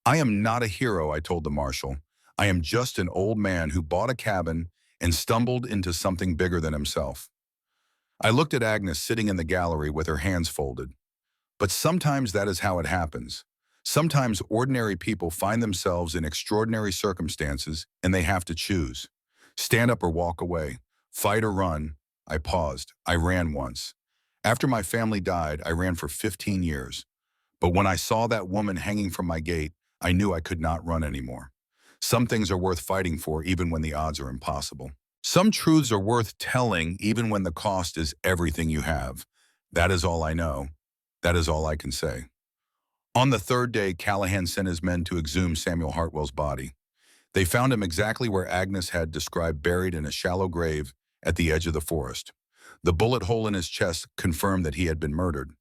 I am not a hero, I told the marshal. I am just an old man who bought a cabin and stumbled into something bigger than himself. I looked at Agnes sitting in the gallery with her hands folded. But sometimes that is how it happens. Sometimes ordinary people find themselves in extraordinary circumstances and they have to choose. Stand up or walk away. Fight or run. I paused. I ran once. After my family died, I ran for 15 years. But when I saw that woman hanging from my gate, I knew I could not run anymore. Some things are worth fighting for even when the odds are impossible. Some truths are worth telling even when the cost is everything you have. That is all I know. That is all I can say. On the third day, Callahan sent his men to exhume Samuel Hartwell's body. They found him exactly where Agnes had described, buried in a shallow grave at the edge of the forest. The bullet hole in his chest confirmed that he had been murdered.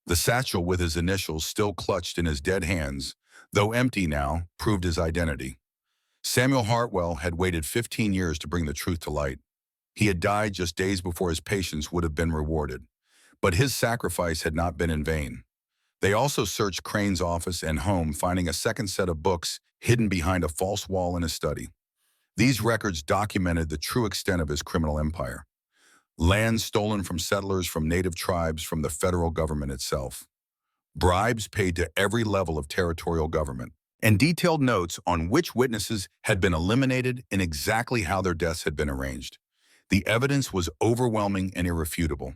The satchel with his initials still clutched in his dead hands, though empty now, proved his identity. Samuel Hartwell had waited 15 years to bring the truth to light. He had died just days before his patience would have been rewarded. But his sacrifice had not been in vain. They also searched Crane's office and home, finding a second set of books hidden behind a false wall in his study. These records documented the true extent of his criminal empire. Land stolen from settlers, from native tribes, from the federal government itself. Bribes paid to every level of territorial government. And detailed notes on which witnesses had been eliminated and exactly how their deaths had been arranged. The evidence was overwhelming and irrefutable.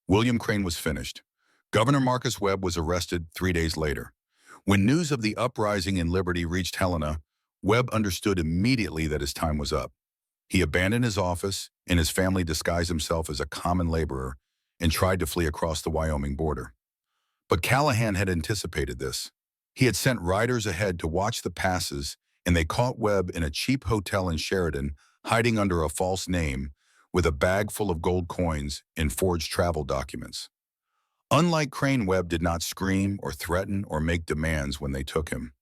William Crane was finished. Governor Marcus Webb was arrested 3 days later. When news of the uprising in Liberty reached Helena, Webb understood immediately that his time was up. He abandoned his office, and his family disguised himself as a common laborer and tried to flee across the Wyoming border. But Callahan had anticipated this. He had sent riders ahead to watch the passes, and they caught Webb in a cheap hotel in Sheridan, hiding under a false name, with a bag full of gold coins and forged travel documents. Unlike Crane, Webb did not scream or threaten or make demands when they took him.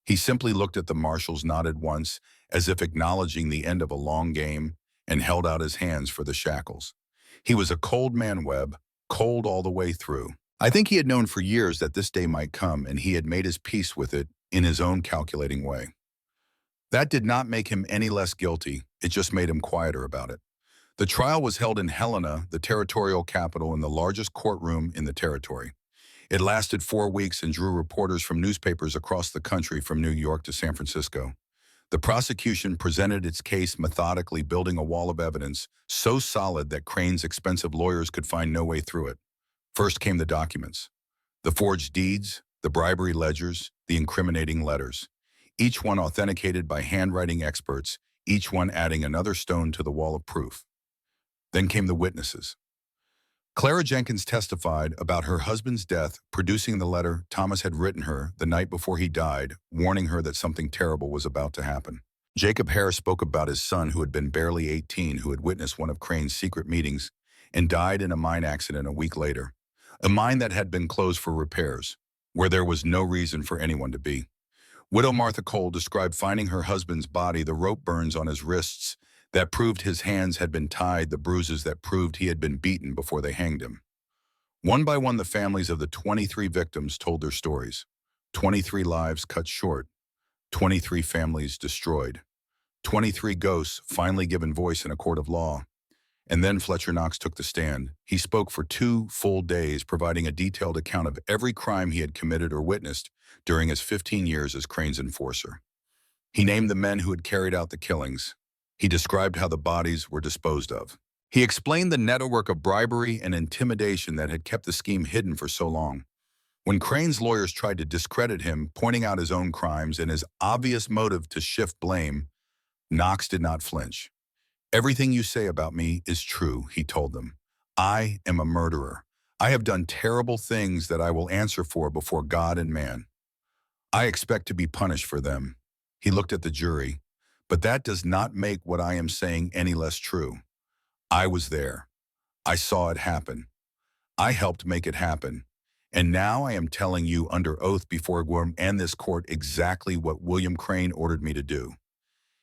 He simply looked at the marshals, nodded once, as if acknowledging the end of a long game, and held out his hands for the shackles. He was a cold man, Webb, cold all the way through. I think he had known for years that this day might come, and he had made his peace with it in his own calculating way. That did not make him any less guilty, it just made him quieter about it. The trial was held in Helena, the territorial capital, in the largest courtroom in the territory. It lasted 4 weeks and drew reporters from newspapers across the country, from New York to San Francisco. The prosecution presented its case methodically, building a wall of evidence so solid that Crane's expensive lawyers could find no way through it. First came the documents, the forged deeds, the bribery ledgers, the incriminating letters, each one authenticated by handwriting experts, each one adding another stone to the wall of proof. Then came the witnesses. Clara Jenkins testified about her husband's death, producing the letter Thomas had written her the night before he died, warning her that something terrible was about to happen. Jacob Hare spoke about his son, who had been barely 18, who had witnessed one of Crane's secret meetings and died in a mine accident a week later. A mine that had been closed for repairs, where there was no reason for anyone to be. Widow Martha Cole described finding her husband's body, the rope burns on his wrists that proved his hands had been tied, the bruises that proved he had been beaten before they hanged him. One by one, the families of the 23 victims told their stories. 23 lives cut short, 23 families destroyed, 23 ghosts finally given voice in a court of law. And then Fletcher Knox took the stand. He spoke for 2 full days, providing a detailed account of every crime he had committed or witnessed during his 15 years as Crane's enforcer. He named the men who had carried out the killings. He described how the bodies were disposed of. He explained the network of bribery and intimidation that had kept the scheme hidden for so long. When Crane's lawyers tried to discredit him, pointing out his own crimes and his obvious motive to shift blame, Knox did not flinch. "Everything you say about me is true," he told them. "I am a murderer. I have done terrible things that I will answer for before God and man. I expect to be punished for them." He looked at the jury. "But that does not make what I am saying any less true. I was there. I saw it happen. I helped make it happen. And now I am telling you under oath before God and this court exactly what William Crane ordered me to do."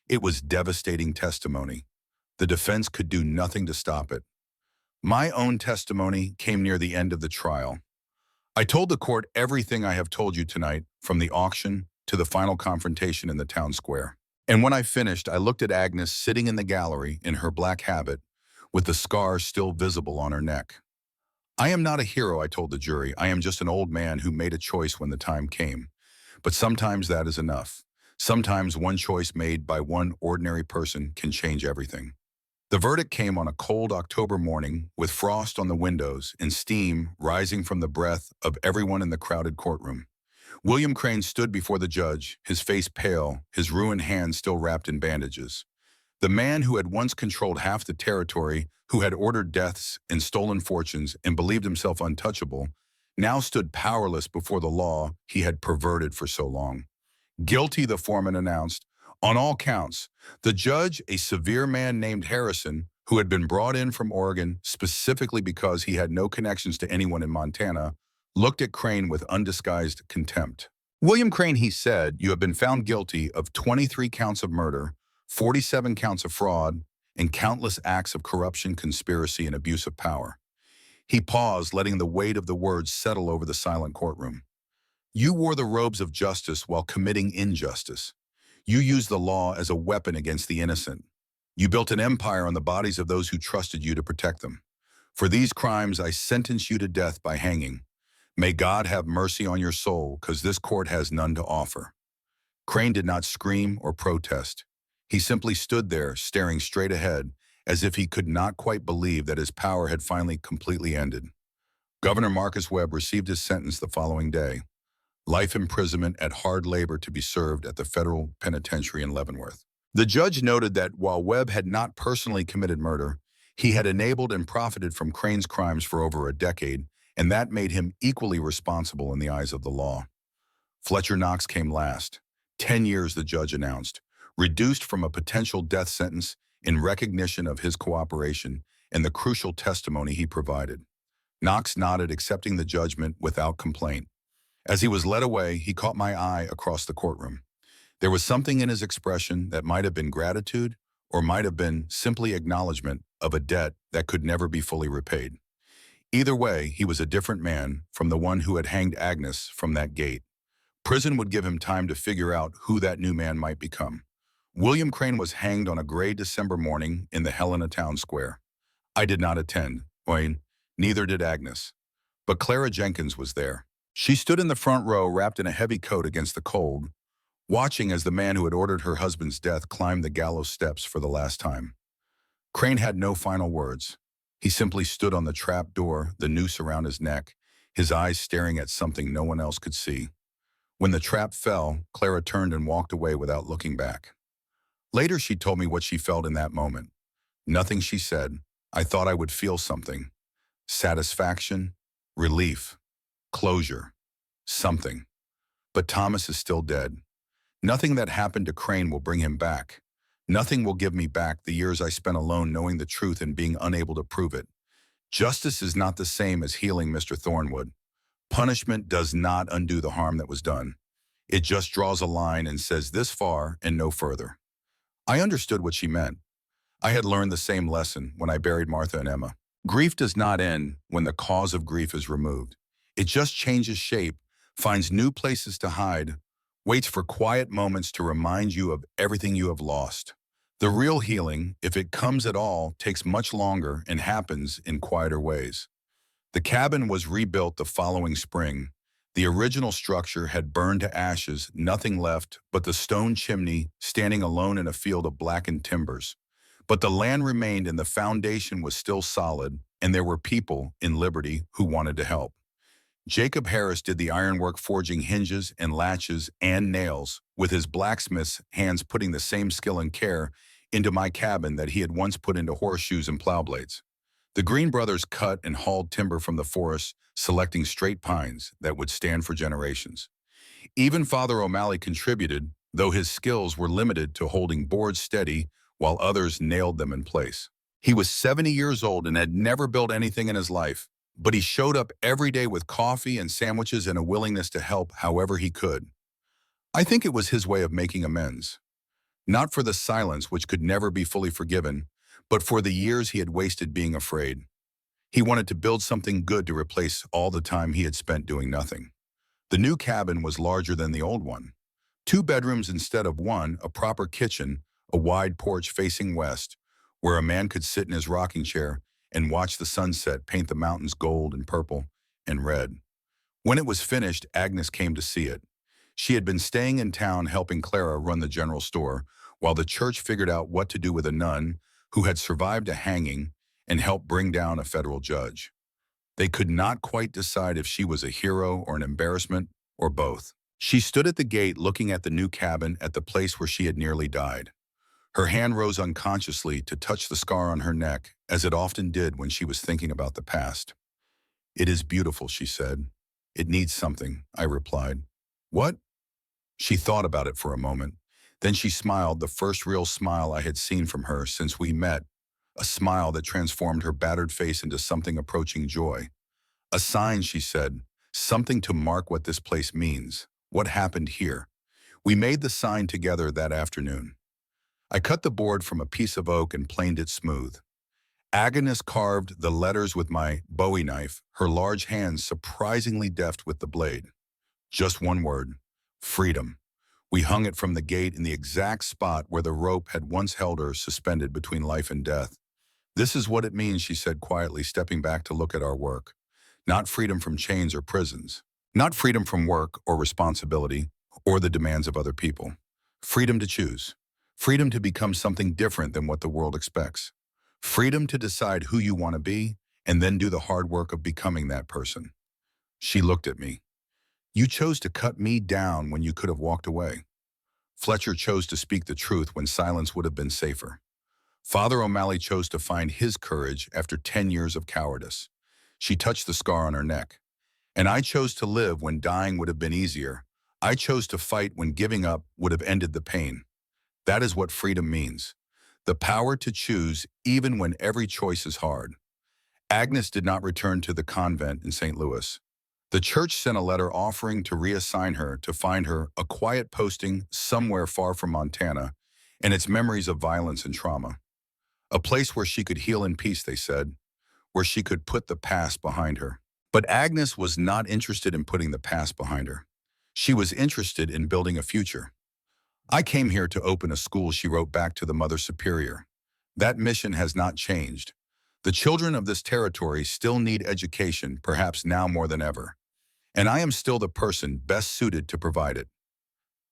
It was devastating testimony. The defense could do nothing to stop it. My own testimony came near the end of the trial. I told the court everything I have told you tonight, from the auction to the final confrontation in the town square. And when I finished, I looked at Agnes sitting in the gallery in her black habit, with the scars still visible on her neck. "I am not a hero," I told the jury. "I am just an old man who made a choice when the time came. But sometimes that is enough. Sometimes one choice made by one ordinary person can change everything." The verdict came on a cold October morning with frost on the windows and steam rising from the breath of everyone in the crowded courtroom. William Crane stood before the judge, his face pale, his ruined hands still wrapped in bandages. The man who had once controlled half the territory, who had ordered deaths and stolen fortunes and believed himself untouchable, now stood powerless before the law he had perverted for so long. "Guilty," the foreman announced, "on all counts." The judge, a severe man named Harrison, who had been brought in from Oregon specifically because he had no connections to anyone in Montana, looked at Crane with undisguised contempt. "William Crane," he said, "you have been found guilty of 23 counts of murder, 47 counts of fraud, and countless acts of corruption, conspiracy, and abuse of power." He paused, letting the weight of the words settle over the silent courtroom. "You wore the robes of justice while committing injustice. You used the law as a weapon against the innocent. You built an empire on the bodies of those who trusted you to protect them. For these crimes, I sentence you to death by hanging. May God have mercy on your soul, because this court has none to offer." Crane did not scream or protest. He simply stood there, staring straight ahead, as if he could not quite believe that his power had finally completely ended. Governor Marcus Webb received his sentence the following day: life imprisonment at hard labor to be served at the federal penitentiary in Leavenworth. The judge noted that while Webb had not personally committed murder, he had enabled and profited from Crane's crimes for over a decade, and that made him equally responsible in the eyes of the law. Fletcher Knox came last. 10 years, the judge announced, reduced from a potential death sentence in recognition of his cooperation and the crucial testimony he provided. Knox nodded, accepting the judgment without complaint. As he was led away, he caught my eye across the courtroom. There was something in his expression that might have been gratitude or might have been simply acknowledgement of a debt that could never be fully repaid. Either way, he was a different man from the one who had hanged Agnes from that gate. Prison would give him time to figure out who that new man might become. William Crane was hanged on a gray December morning in the Helena town square. I did not attend, neither did Agnes. But Clara Jenkins was there. She stood in the front row, wrapped in a heavy coat against the cold, watching as the man who had ordered her husband's death climbed the gallows steps for the last time. Crane had no final words. He simply stood on the trap door, the noose around his neck, his eyes staring at something no one else could see. When the trap fell, Clara turned and walked away without looking back. Later, she told me what she felt in that moment. "Nothing," she said. "I thought I would feel something. Satisfaction, relief, closure, something. But Thomas is still dead. Nothing that happened to Crane will bring him back. Nothing will give me back the years I spent alone knowing the truth and being unable to prove it. Justice is not the same as healing, Mr. Thornwood. Punishment does not undo the harm that was done. It just draws a line and says this far and no further." I understood what she meant. I had learned the same lesson when I buried Martha and Emma. Grief does not end when the cause of grief is removed. It just changes shape, finds new places to hide, waits for quiet moments to remind you of everything you have lost. The real healing, if it comes at all, takes much longer and happens in quieter ways. The cabin was rebuilt the following spring. The original structure had burned to ashes, nothing left but the stone chimney standing alone in a field of blackened timbers. But the land remained and the foundation was still solid, and there were people in Liberty who wanted to help. Jacob Harris did the ironwork, forging hinges and latches and nails, with his blacksmith's hands putting the same skill and care into my cabin that he had once put into horseshoes and plow blades. The Green brothers cut and hauled timber from the forest, selecting straight pines that would stand for generations. Even Father O'Malley contributed, though his skills were limited to holding boards steady while others nailed them in place. He was 70 years old and had never built anything in his life, but he showed up every day with coffee and sandwiches and a willingness to help however he could. I think it was his way of making amends. Not for the silence which could never be fully forgiven, but for the years he had wasted being afraid. He wanted to build something good to replace all the time he had spent doing nothing. The new cabin was larger than the old one. 2 bedrooms instead of one, a proper kitchen, a wide porch facing west, where a man could sit in his rocking chair and watch the sunset paint the mountains gold and purple and red. When it was finished, Agnes came to see it. She had been staying in town helping Clara run the general store, while the church figured out what to do with a nun who had survived a hanging and helped bring down a federal judge. They could not quite decide if she was a hero or an embarrassment, or both. She stood at the gate looking at the new cabin at the place where she had nearly died. Her hand rose unconsciously to touch the scar on her neck, as it often did when she was thinking about the past. "It is beautiful," she said. "It needs something," I replied. "What?" She thought about it for a moment. Then she smiled, the first real smile I had seen from her since we met, a smile that transformed her battered face into something approaching joy. "A sign," she said, "something to mark what this place means, what happened here." We made the sign together that afternoon. I cut the board from a piece of oak and planed it smooth. Agnes carved the letters with my Bowie knife, her large hands surprisingly deft with the blade. Just one word: freedom. We hung it from the gate in the exact spot where the rope had once held her suspended between life and death. "This is what it means," she said quietly, stepping back to look at our work. "Not freedom from chains or prisons. Not freedom from work or responsibility or the demands of other people. Freedom to choose. Freedom to become something different than what the world expects. Freedom to decide who you want to be and then do the hard work of becoming that person." She looked at me. "You chose to cut me down when you could have walked away. Fletcher chose to speak the truth when silence would have been safer. Father O'Malley chose to find his courage after 10 years of cowardice." She touched the scar on her neck. "And I chose to live when dying would have been easier. I chose to fight when giving up would have ended the pain. That is what freedom means. The power to choose even when every choice is hard." Agnes did not return to the convent in St. Louis. The church sent a letter offering to reassign her to find her a quiet posting somewhere far from Montana and its memories of violence and trauma. A place where she could heal in peace, they said, where she could put the past behind her. But Agnes was not interested in putting the past behind her. She was interested in building a future. "I came here to open a school," she wrote back to the Mother Superior. "That mission has not changed. The children of this territory still need education, perhaps now more than ever. And I am still the person best suited to provide it."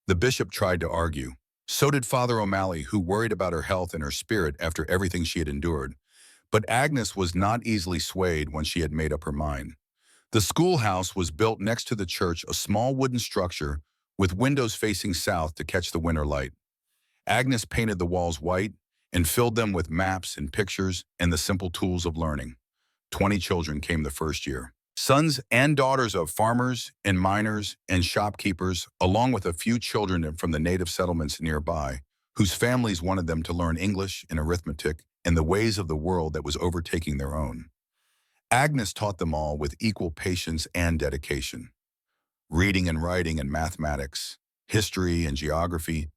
The bishop tried to argue. So did Father O'Malley, who worried about her health and her spirit after everything she had endured. But Agnes was not easily swayed when she had made up her mind. The schoolhouse was built next to the church, a small wooden structure with windows facing south to catch the winter light. Agnes painted the walls white and filled them with maps and pictures and the simple tools of learning. 20 children came the first year. Sons and daughters of farmers and miners and shopkeepers, along with a few children from the native settlements nearby, whose families wanted them to learn English and arithmetic and the ways of the world that was overtaking their own. Agnes taught them all with equal patience and dedication. Reading and writing and mathematics, history and geography,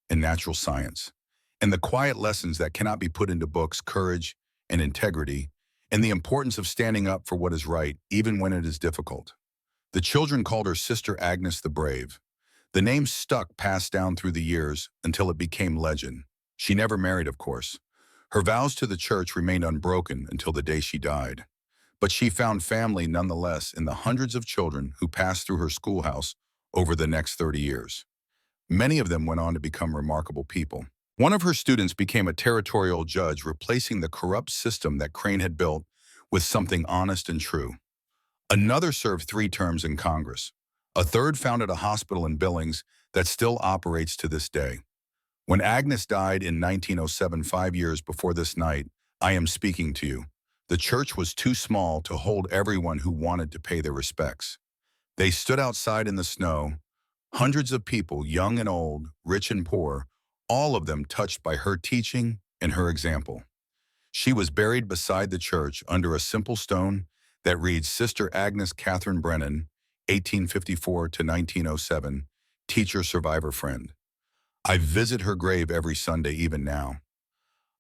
and natural science. And the quiet lessons that cannot be put into books: courage and integrity, and the importance of standing up for what is right, even when it is difficult. The children called her Sister Agnes the Brave. The name stuck, passed down through the years until it became legend. She never married, of course. Her vows to the church remained unbroken until the day she died. But she found family nonetheless in the hundreds of children who passed through her schoolhouse over the next 30 years. Many of them went on to become remarkable people. One of her students became a territorial judge, replacing the corrupt system that Crane had built with something honest and true. Another served 3 terms in Congress. A third founded a hospital in Billings that still operates to this day. When Agnes died in 1907, 5 years before this night, I am speaking to you, the church was too small to hold everyone who wanted to pay their respects. They stood outside in the snow, hundreds of people, young and old, rich and poor, all of them touched by her teaching and her example. She was buried beside the church under a simple stone that reads Sister Agnes Catherine Brennan, 1854 to 1907, teacher, survivor, friend. I visit her grave every Sunday, even now.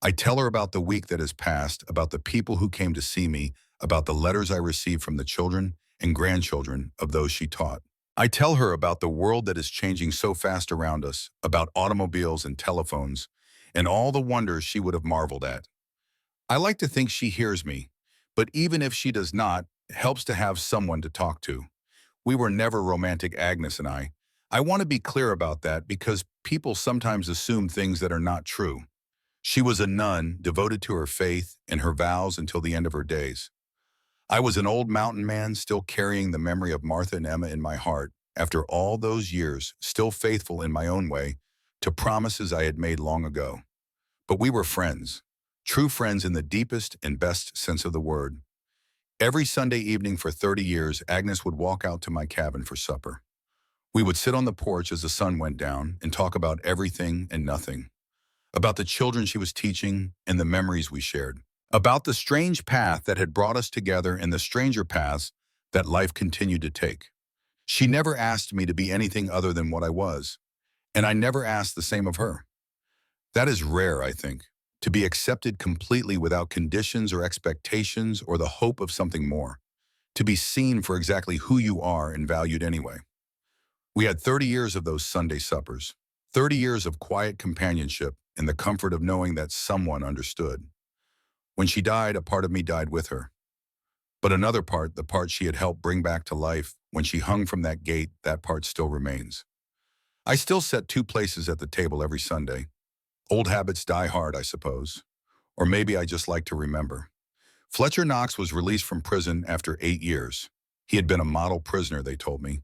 I tell her about the week that has passed, about the people who came to see me, about the letters I received from the children and grandchildren of those she taught. I tell her about the world that is changing so fast around us, about automobiles and telephones, and all the wonders she would have marveled at. I like to think she hears me, but even if she does not, it helps to have someone to talk to. We were never romantic, Agnes and I. I want to be clear about that because people sometimes assume things that are not true. She was a nun, devoted to her faith and her vows until the end of her days. I was an old mountain man, still carrying the memory of Martha and Emma in my heart, after all those years, still faithful in my own way to promises I had made long ago. But we were friends, true friends in the deepest and best sense of the word. Every Sunday evening for 30 years, Agnes would walk out to my cabin for supper. We would sit on the porch as the sun went down and talk about everything and nothing, about the children she was teaching and the memories we shared, about the strange path that had brought us together and the stranger paths that life continued to take. She never asked me to be anything other than what I was, and I never asked the same of her. That is rare, I think, to be accepted completely without conditions or expectations or the hope of something more, to be seen for exactly who you are and valued anyway. We had 30 years of those Sunday suppers, 30 years of quiet companionship and the comfort of knowing that someone understood. When she died, a part of me died with her. But another part, the part she had helped bring back to life, when she hung from that gate, that part still remains. I still set 2 places at the table every Sunday. Old habits die hard, I suppose. Or maybe I just like to remember. Fletcher Knox was released from prison after 8 years. He had been a model prisoner, they told me.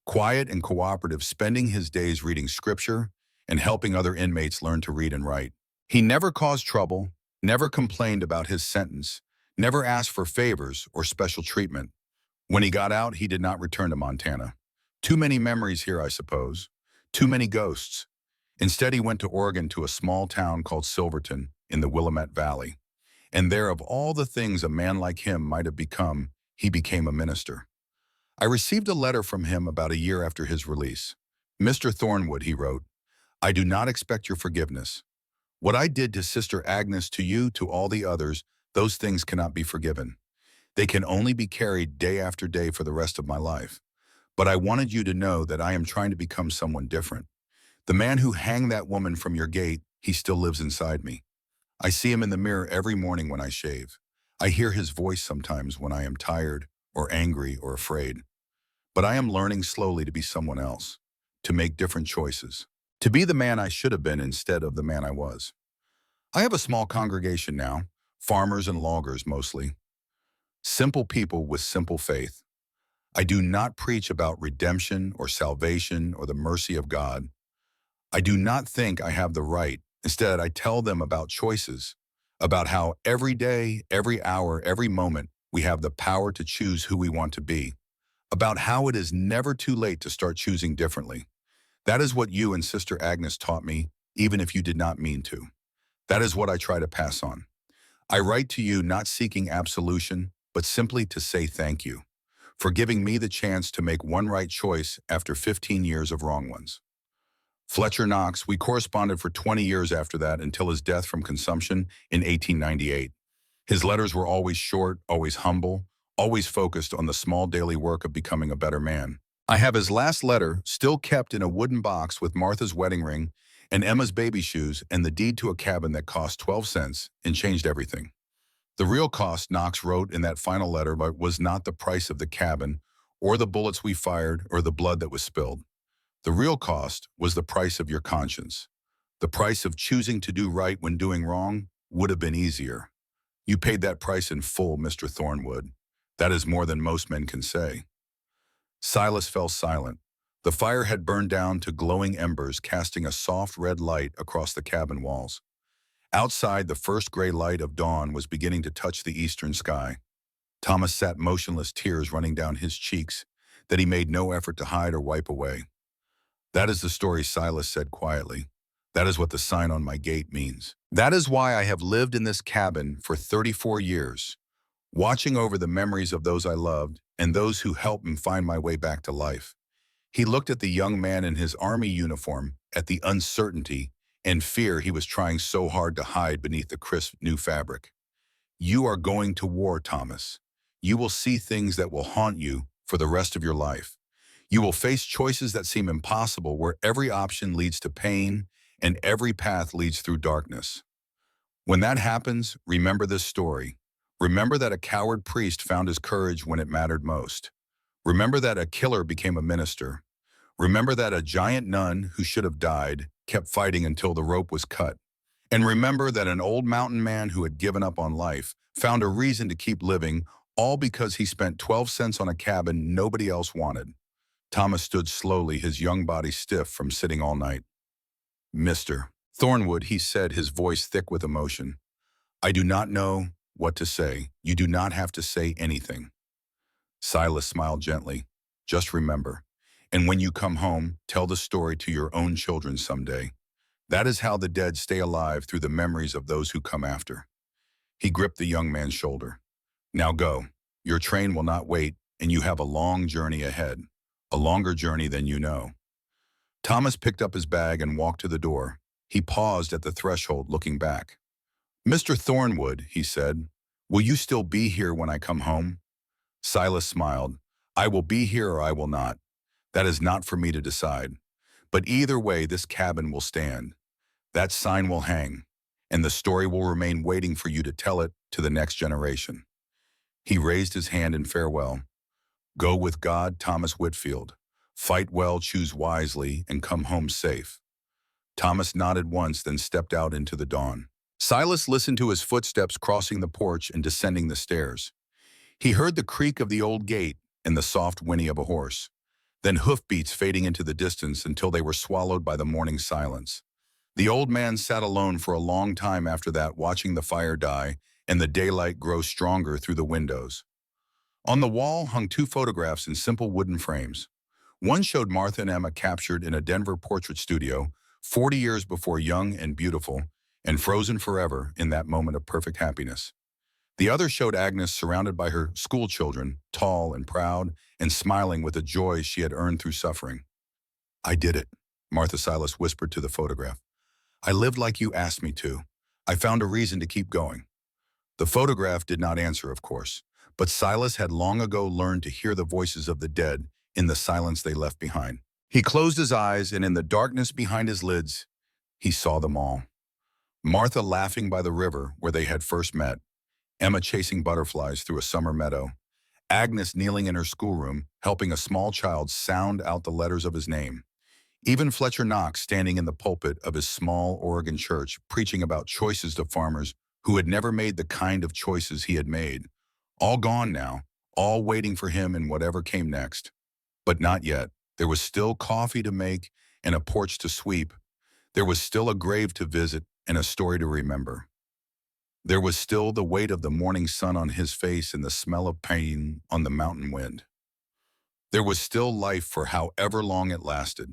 Quiet and cooperative, spending his days reading scripture and helping other inmates learn to read and write. He never caused trouble, never complained about his sentence, never asked for favors or special treatment. When he got out, he did not return to Montana. Too many memories here, I suppose. Too many ghosts. Instead, he went to Oregon, to a small town called Silverton in the Willamette Valley. And there, of all the things a man like him might have become, he became a minister. I received a letter from him about a year after his release. Mr. Thornwood, he wrote, I do not expect your forgiveness. What I did to Sister Agnes, to you, to all the others, those things cannot be forgiven. They can only be carried day after day for the rest of my life. But I wanted you to know that I am trying to become someone different. The man who hanged that woman from your gate, he still lives inside me. I see him in the mirror every morning when I shave. I hear his voice sometimes when I am tired or angry or afraid. But I am learning slowly to be someone else, to make different choices, to be the man I should have been instead of the man I was. I have a small congregation now, farmers and loggers mostly. Simple people with simple faith. I do not preach about redemption or salvation or the mercy of God. I do not think I have the right. Instead, I tell them about choices, about how every day, every hour, every moment, we have the power to choose who we want to be, about how it is never too late to start choosing differently. That is what you and Sister Agnes taught me, even if you did not mean to. That is what I try to pass on. I write to you not seeking absolution, but simply to say thank you for giving me the chance to make one right choice after 15 years of wrong ones. Fletcher Knox, we corresponded for 20 years after that until his death from consumption in 1898. His letters were always short, always humble, always focused on the small daily work of becoming a better man. I have his last letter still kept in a wooden box with Martha's wedding ring and Emma's baby shoes and the deed to a cabin that cost 12 cents and changed everything. The real cost, Knox wrote in that final letter, was not the price of the cabin or the bullets we fired or the blood that was spilled. The real cost was the price of your conscience. The price of choosing to do right when doing wrong would have been easier. You paid that price in full, Mr. Thornwood. That is more than most men can say. Silas fell silent. The fire had burned down to glowing embers, casting a soft red light across the cabin walls. Outside, the first gray light of dawn was beginning to touch the eastern sky. Thomas sat motionless, tears running down his cheeks that he made no effort to hide or wipe away. That is the story, Silas said quietly. That is what the sign on my gate means. That is why I have lived in this cabin for 34 years, watching over the memories of those I loved and those who helped me find my way back to life. He looked at the young man in his army uniform, at the uncertainty and fear he was trying so hard to hide beneath the crisp new fabric. You are going to war, Thomas. You will see things that will haunt you for the rest of your life. You will face choices that seem impossible, where every option leads to pain and every path leads through darkness. When that happens, remember this story. Remember that a coward priest found his courage when it mattered most. Remember that a killer became a minister. Remember that a giant nun who should have died kept fighting until the rope was cut. And remember that an old mountain man who had given up on life found a reason to keep living, all because he spent 12 cents on a cabin nobody else wanted. Thomas stood slowly, his young body stiff from sitting all night. Mr. Thornwood, he said, his voice thick with emotion. I do not know what to say. You do not have to say anything. Silas smiled gently. Just remember, and when you come home, tell the story to your own children someday. That is how the dead stay alive, through the memories of those who come after. He gripped the young man's shoulder. Now go. Your train will not wait, and you have a long journey ahead. A longer journey than you know. Thomas picked up his bag and walked to the door. He paused at the threshold, looking back. Mr. Thornwood, he said, will you still be here when I come home? Silas smiled. I will be here or I will not. That is not for me to decide. But either way, this cabin will stand. That sign will hang, and the story will remain waiting for you to tell it to the next generation. He raised his hand in farewell. Go with God, Thomas Whitfield. Fight well, choose wisely, and come home safe. Thomas nodded once, then stepped out into the dawn. Silas listened to his footsteps crossing the porch and descending the stairs. He heard the creak of the old gate and the soft whinny of a horse, then hoofbeats fading into the distance until they were swallowed by the morning silence. The old man sat alone for a long time after that, watching the fire die and the daylight grow stronger through the windows. On the wall hung two photographs in simple wooden frames. One showed Martha and Emma captured in a Denver portrait studio 40 years before, young and beautiful, and frozen forever in that moment of perfect happiness. The other showed Agnes surrounded by her school children, tall and proud, and smiling with the joy she had earned through suffering. I did it, Martha Silas whispered to the photograph. I lived like you asked me to. I found a reason to keep going. The photograph did not answer, of course, but Silas had long ago learned to hear the voices of the dead in the silence they left behind. He closed his eyes, and in the darkness behind his lids, he saw them all. Martha laughing by the river where they had first met, Emma chasing butterflies through a summer meadow, Agnes kneeling in her schoolroom, helping a small child sound out the letters of his name. Even Fletcher Knox standing in the pulpit of his small Oregon church, preaching about choices to farmers who had never made the kind of choices he had made. All gone now, all waiting for him in whatever came next. But not yet. There was still coffee to make and a porch to sweep. There was still a grave to visit and a story to remember. There was still the weight of the morning sun on his face and the smell of pain on the mountain wind. There was still life for however long it lasted.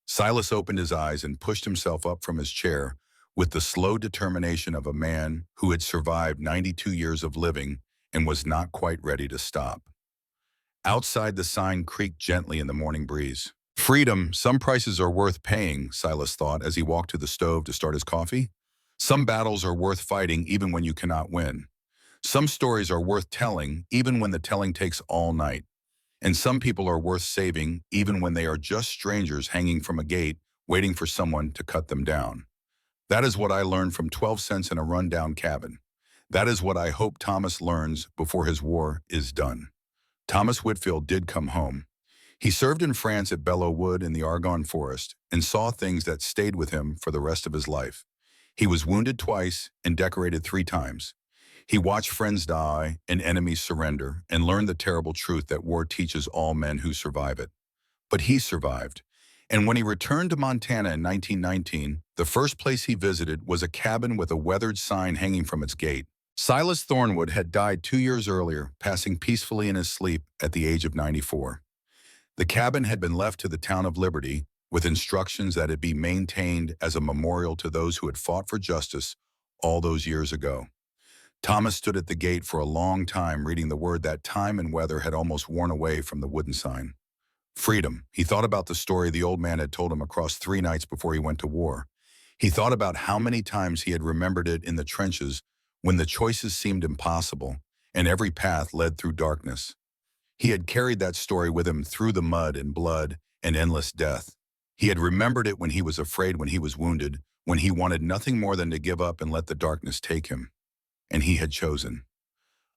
Silas opened his eyes and pushed himself up from his chair with the slow determination of a man who had survived 92 years of living and was not quite ready to stop. Outside, the sign creaked gently in the morning breeze. Freedom, some prices are worth paying, Silas thought as he walked to the stove to start his coffee. Some battles are worth fighting even when you cannot win. Some stories are worth telling even when the telling takes all night. And some people are worth saving even when they are just strangers hanging from a gate waiting for someone to cut them down. That is what I learned from 12 cents in a rundown cabin. That is what I hope Thomas learns before his war is done. Thomas Whitfield did come home. He served in France at Belleau Wood in the Argonne Forest and saw things that stayed with him for the rest of his life. He was wounded twice and decorated 3 times. He watched friends die and enemies surrender and learned the terrible truth that war teaches all men who survive it. But he survived. And when he returned to Montana in 1919, the first place he visited was a cabin with a weathered sign hanging from its gate. Silas Thornwood had died 2 years earlier, passing peacefully in his sleep at the age of 94. The cabin had been left to the town of Liberty, with instructions that it be maintained as a memorial to those who had fought for justice all those years ago. Thomas stood at the gate for a long time, reading the word that time and weather had almost worn away from the wooden sign. Freedom. He thought about the story the old man had told him across 3 nights before he went to war. He thought about how many times he had remembered it in the trenches when the choices seemed impossible and every path led through darkness. He had carried that story with him through the mud and blood and endless death. He had remembered it when he was afraid, when he was wounded, when he wanted nothing more than to give up and let the darkness take him. And he had chosen.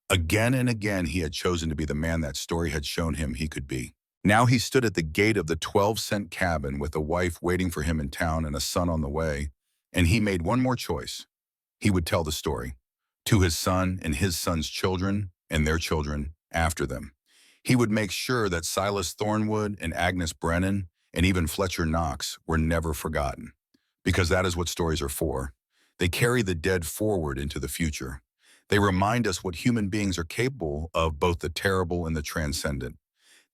Again and again he had chosen to be the man that story had shown him he could be. Now he stood at the gate of the 12-cent cabin with a wife waiting for him in town and a son on the way, and he made one more choice. He would tell the story to his son and his son's children and their children after them. He would make sure that Silas Thornwood and Agnes Brennan and even Fletcher Knox were never forgotten, because that is what stories are for. They carry the dead forward into the future. They remind us what human beings are capable of, both the terrible and the transcendent.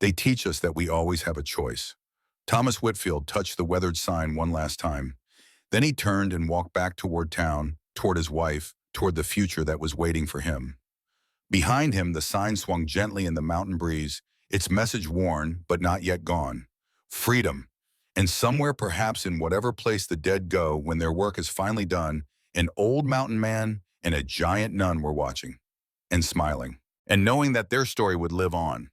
They teach us that we always have a choice. Thomas Whitfield touched the weathered sign one last time. Then he turned and walked back toward town, toward his wife, toward the future that was waiting for him. Behind him, the sign swung gently in the mountain breeze, its message worn but not yet gone. Freedom. And somewhere, perhaps in whatever place the dead go when their work is finally done, an old mountain man and a giant nun were watching and smiling and knowing that their story would live on.